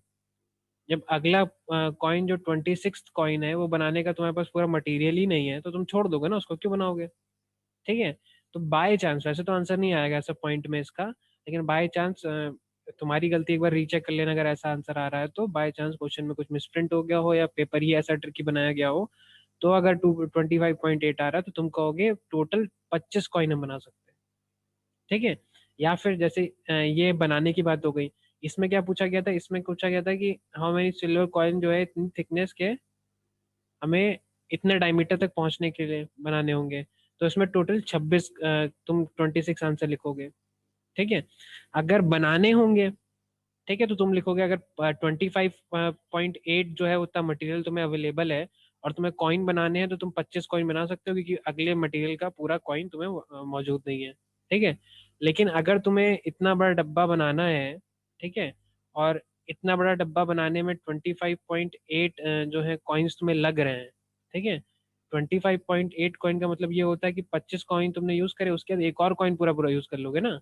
जब अगला कॉइन जो 26 कॉइन है वो बनाने का तुम्हारे पास पूरा मटेरियल ही नहीं है, तो तुम छोड़ दोगे ना उसको, क्यों बनाओगे? ठीक है, तो बाय चांस, वैसे तो आंसर नहीं आएगा ऐसा पॉइंट में इसका, लेकिन बाय चांस तुम्हारी गलती, एक बार रीचेक कर लेना अगर ऐसा आंसर आ रहा है तो, बाय चांस क्वेश्चन में कुछ मिसप्रिंट हो गया हो या पेपर ही ऐसा ट्रिकी बनाया गया हो, तो अगर 25.8 आ रहा है तो तुम कहोगे टोटल 25 कॉइन हम बना सकते हैं। ठीक है, या फिर जैसे ये बनाने की बात हो गई, इसमें क्या पूछा गया था, इसमें पूछा गया था कि हाउ मेनी सिल्वर कॉइन जो है इतनी थिकनेस के हमें इतने डायमीटर तक पहुंचने के लिए बनाने होंगे, तो इसमें टोटल 26, तुम 26 आंसर लिखोगे। ठीक है, अगर बनाने होंगे, ठीक है, तो तुम लिखोगे अगर 25.8 जो है उतना मटेरियल तुम्हें अवेलेबल है और तुम्हें कॉइन बनाने हैं, तो तुम 25 कॉइन बना सकते हो, क्योंकि अगले मटेरियल का पूरा कॉइन तुम्हें मौजूद नहीं है। ठीक है, लेकिन अगर तुम्हें इतना बड़ा डब्बा बनाना है, ठीक है, और इतना बड़ा डब्बा बनाने में 25.8 जो है कॉइन्स तुम्हें लग रहे हैं। ठीक है, 25.8 कॉइन का मतलब ये होता है कि 25 कॉइन तुमने यूज करे, उसके बाद एक और कॉइन पूरा पूरा यूज कर लोगे ना,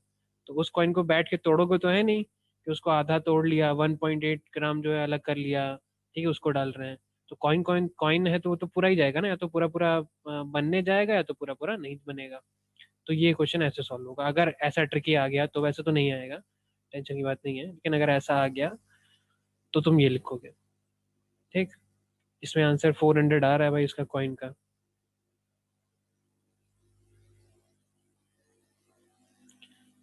तो उस कॉइन को बैठ के तोड़ोगे तो है नहीं कि उसको आधा तोड़ लिया, 1.8 ग्राम जो है अलग कर लिया, ठीक है, उसको डाल रहे हैं। तो कॉइन कॉइन कॉइन है तो वो तो पूरा ही जाएगा ना, या तो पूरा पूरा बनने जाएगा या तो पूरा पूरा नहीं बनेगा। तो ये क्वेश्चन ऐसे सॉल्व होगा, अगर ऐसा ट्रिकी आ गया तो, वैसे तो नहीं आएगा, टेंशन की बात नहीं है, लेकिन अगर ऐसा आ गया तो तुम ये लिखोगे। ठीक, इसमें आंसर 400 आ रहा है भाई इसका कॉइन का।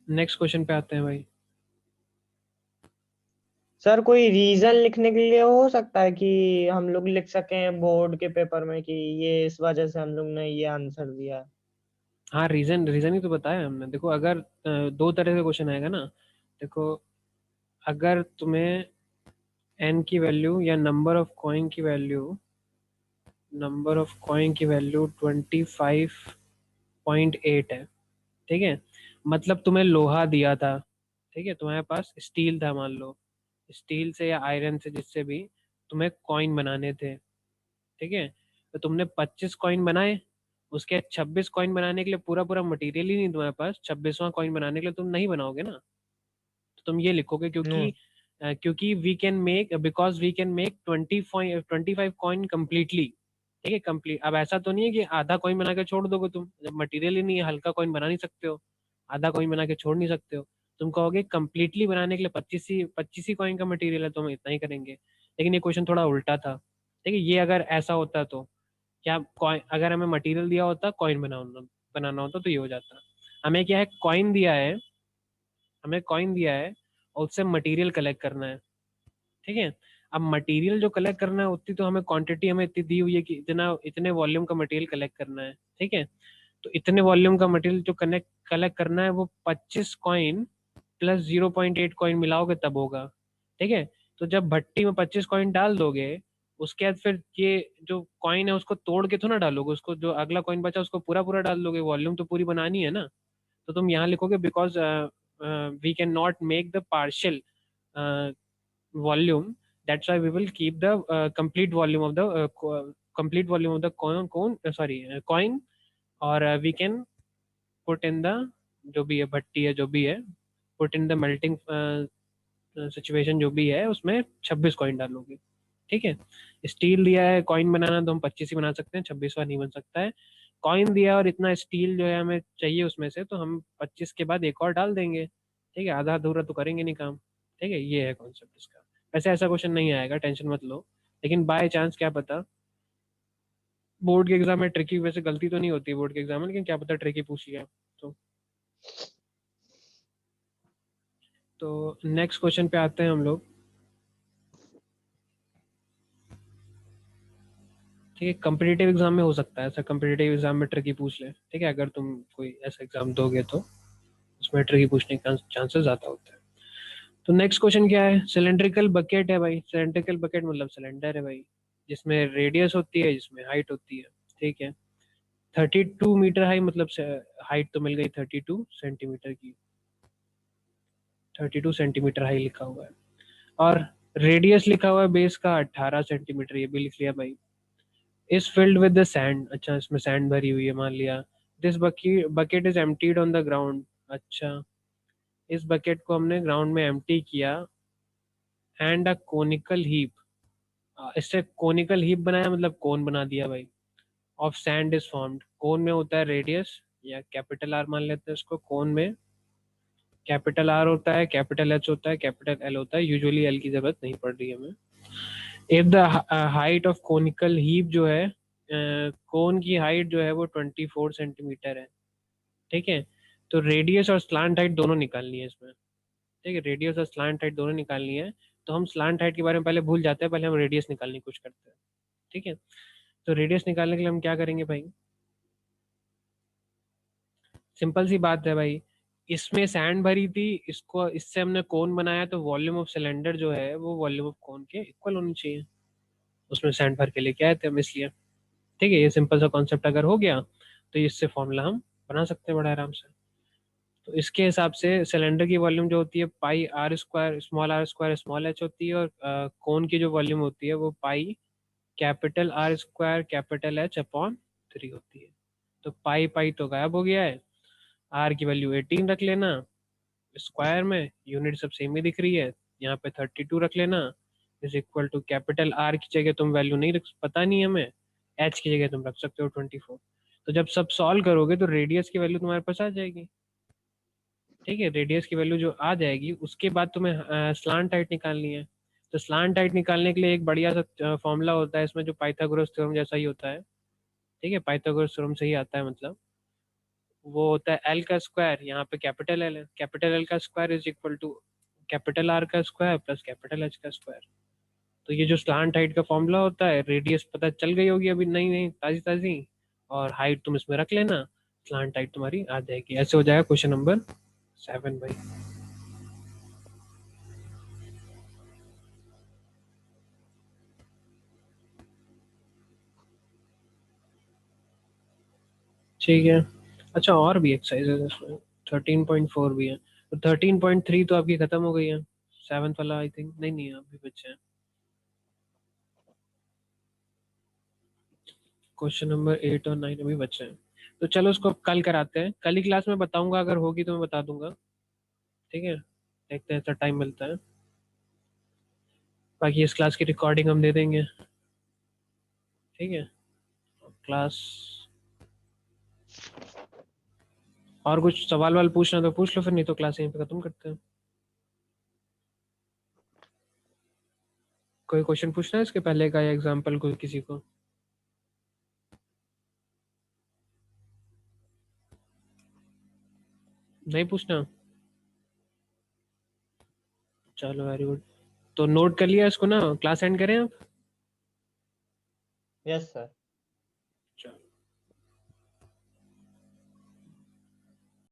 नेक्स्ट क्वेश्चन पे आते हैं भाई। सर कोई रीजन लिखने के लिए हो सकता है कि हम लोग लिख सकें बोर्ड के पेपर में कि ये इस वजह से हम लोग ने ये आंसर दिया है? हाँ, रीजन रीजन ही तो बताया हमने। देखो अगर दो तरह का क्वेश्चन आएगा ना, देखो अगर तुम्हें एन की वैल्यू या नंबर ऑफ कॉइन की वैल्यू 25.8 है, ठीक है, मतलब तुम्हें लोहा दिया था, ठीक है, तुम्हारे पास स्टील था मान लो, स्टील से या आयरन से, जिससे भी तुम्हें कॉइन बनाने थे। ठीक है, तो तुमने 25 कॉइन बनाए, उसके 26 कॉइन बनाने के लिए पूरा पूरा मटेरियल ही नहीं तुम्हारे पास, 26वां कॉइन बनाने के लिए तुम नहीं बनाओगे ना, तो तुम ये लिखोगे, नो। क्योंकि क्योंकि we can make, because we can make 25 coin completely. ठीक है, कंप्लीट। अब ऐसा तो नहीं है कि आधा कॉइन बना के छोड़ दोगे तुम, जब मटेरियल ही नहीं है, हल्का कॉइन बना नहीं सकते हो, आधा कॉइन बना के छोड़ नहीं सकते हो। तुम कहोगे कंप्लीटली बनाने के लिए 25 ही कॉइन का मटेरियल है तो हम इतना ही करेंगे। लेकिन ये क्वेश्चन थोड़ा उल्टा था। ठीक है, ये अगर ऐसा होता तो क्या, कॉइन अगर हमें मटेरियल दिया होता, कॉइन बनाना होता तो ये हो जाता। हमें क्या है, कॉइन दिया है, हमें कॉइन दिया है और उससे मटेरियल कलेक्ट करना है। ठीक है, अब मटेरियल जो कलेक्ट करना है उतनी तो हमें क्वांटिटी हमें इतनी दी हुई है कि इतना इतने वॉल्यूम का मटेरियल कलेक्ट करना है। ठीक है, तो इतने वॉल्यूम का मटेरियल जो कनेक्ट कलेक्ट करना है वो 25 कॉइन प्लस 0.8 कॉइन मिलाओगे तब होगा। ठीक है, तो जब भट्टी में 25 कॉइन डाल दोगे, उसके बाद फिर ये जो कॉइन है उसको तोड़ के तो ना डालोगे, उसको जो अगला कॉइन बचा उसको पूरा पूरा डाल दोगे, वॉल्यूम तो पूरी बनानी है ना। तो तुम यहाँ लिखोगे because we cannot make the partial volume, that's why we will keep the complete volume of the complete volume of the coin, और we can put in the, जो भी है भट्टी है जो भी है, put in the melting situation जो भी है उसमें 26 कॉइन डालोगे। ठीक है, स्टील दिया है कॉइन बनाना तो हम 25 ही बना सकते हैं, 26वां नहीं बन सकता है। कॉइन दिया और इतना स्टील जो है हमें चाहिए उसमें से, तो हम 25 के बाद एक और डाल देंगे। ठीक है, आधा अधूरा तो करेंगे नहीं काम। ठीक है, ये है कॉन्सेप्ट इसका। वैसे ऐसा क्वेश्चन नहीं आएगा, टेंशन मत लो, लेकिन बाय चांस क्या पता बोर्ड के एग्जाम में ट्रिकी, वैसे गलती तो नहीं होती बोर्ड के एग्जाम में, लेकिन क्या पता ट्रिकी पूछ लिया तो नेक्स्ट क्वेश्चन पे आते हैं हम लोग। ठीक है, कम्पिटिटिव एग्जाम में हो सकता है ऐसा, कम्पिटिटिव एग्जाम में ट्रिकी पूछ ले। ठीक है, अगर तुम कोई ऐसा एग्जाम दोगे तो उसमें ट्रिकी पूछने का चांसेस ज़्यादा होता है। तो नेक्स्ट क्वेश्चन क्या है, सिलेंड्रिकल बकेट है भाई। सिलेंड्रिकल बकेट मतलब सिलेंडर है भाई, जिसमें रेडियस होती है, जिसमें हाइट होती है। ठीक है, 32 मीटर हाई, मतलब हाइट तो मिल गई 32 सेंटीमीटर की, 32 सेंटीमीटर हाई लिखा हुआ है, और रेडियस लिखा हुआ है बेस का 18 सेंटीमीटर, ये भी लिख लिया भाई। Is filled with the sand, अच्छा इसमें सैंड भरी हुई है मान लिया। This bucket is emptied on the ground, अच्छा इस बकेट को हमने ग्राउंड में एम्प्टी किया। एंड अ कोनिकल हीप, इससे कोनिकल हीप बनाया मतलब कोन बना दिया भाई। ऑफ सैंड इज फॉर्म्ड, कोन में होता है रेडियस, या कैपिटल आर मान लेते हैं इसको, कोन में कैपिटल आर होता है, कैपिटल एच होता है, कैपिटल एल होता है, यूजुअली एल की जरूरत नहीं पड़ रही है हमें। If the height of conical heap जो है, कोन की हाइट जो है वो 24 सेंटीमीटर है। ठीक है, तो रेडियस और स्लांट हाइट दोनों निकालनी है इसमें। ठीक है, रेडियस और स्लांट हाइट दोनों निकालनी है, तो हम स्लांट हाइट के बारे में पहले भूल जाते हैं, पहले हम रेडियस निकालने की कोशिश करते हैं। ठीक है, तो रेडियस निकालने के लिए हम क्या करेंगे भाई, सिंपल सी बात है भाई, इसमें सैंड भरी थी, इसको इससे हमने कोन बनाया, तो वॉल्यूम ऑफ सिलेंडर जो है वो वॉल्यूम ऑफ कोन के इक्वल होनी चाहिए। उसमें सैंड भर के लेके आए थे हम इसलिए। ठीक है, ये सिंपल सा कॉन्सेप्ट अगर हो गया तो इससे फॉर्मूला हम बना सकते हैं बड़ा आराम से। तो इसके हिसाब से सिलेंडर की वॉल्यूम जो होती है पाई आर स्क्वायर स्मॉल एच होती है, और कोन की जो वॉल्यूम होती है वो pi capital R square capital H upon 3 होती है। तो पाई पाई तो गायब हो गया है, आर की वैल्यू 18 रख लेना, स्क्वायर में यूनिट सब सेम ही दिख रही है, यहाँ पे 32 रख लेना, is equal to capital R की जगह तुम वैल्यू नहीं रख, पता नहीं हमें, एच की जगह तुम रख सकते हो 24। तो जब सब सॉल्व करोगे तो रेडियस की वैल्यू तुम्हारे पास आ जाएगी। ठीक है, रेडियस की वैल्यू जो आ जाएगी उसके बाद तुम्हें स्लांट हाइट निकालनी है। तो स्लांट हाइट निकालने के लिए एक बढ़िया सा फॉर्मूला होता है इसमें, जो पाइथागोरस थ्योरम जैसा ही होता है। ठीक है, पाइथागोरस थ्योरम से ही आता है, मतलब वो होता है एल का स्क्वायर, यहाँ पे कैपिटल एल है, कैपिटल एल का square is equal to capital R का स्क्वायर प्लस कैपिटल एच का स्क्वायर। तो ये जो स्लांट हाइट का फॉर्मूला होता है, रेडियस पता चल गई होगी अभी, नहीं नहीं ताजी ताजी, और हाइट तुम इसमें रख लेना, स्लांट हाइट तुम्हारी आ जाएगी। ऐसे हो जाएगा क्वेश्चन नंबर 7 भाई। ठीक है, अच्छा और भी एक्सरसाइज है इसमें, 13.4 भी है, तो 13.3 तो आपकी खत्म हो गई है, 7th वाला आई थिंक नहीं नहीं अभी बचे हैं। क्वेश्चन नंबर 8 और 9 अभी बचे हैं, तो चलो उसको कल कराते हैं, कल ही क्लास में बताऊंगा, अगर होगी तो मैं बता दूंगा। ठीक है, देखते हैं ऐसा टाइम मिलता है। बाकी इस क्लास की रिकॉर्डिंग हम दे देंगे, ठीक है। क्लास और कुछ सवाल वाल पूछना तो पूछ लो, फिर नहीं तो क्लास यहीं पे खत्म करते हैं। कोई क्वेश्चन पूछना है इसके पहले का या एग्जाम्पल कोई किसी को? नहीं पूछना? चलो वेरी गुड। तो नोट कर लिया इसको ना, क्लास एंड करें आप? Yes sir. चलो।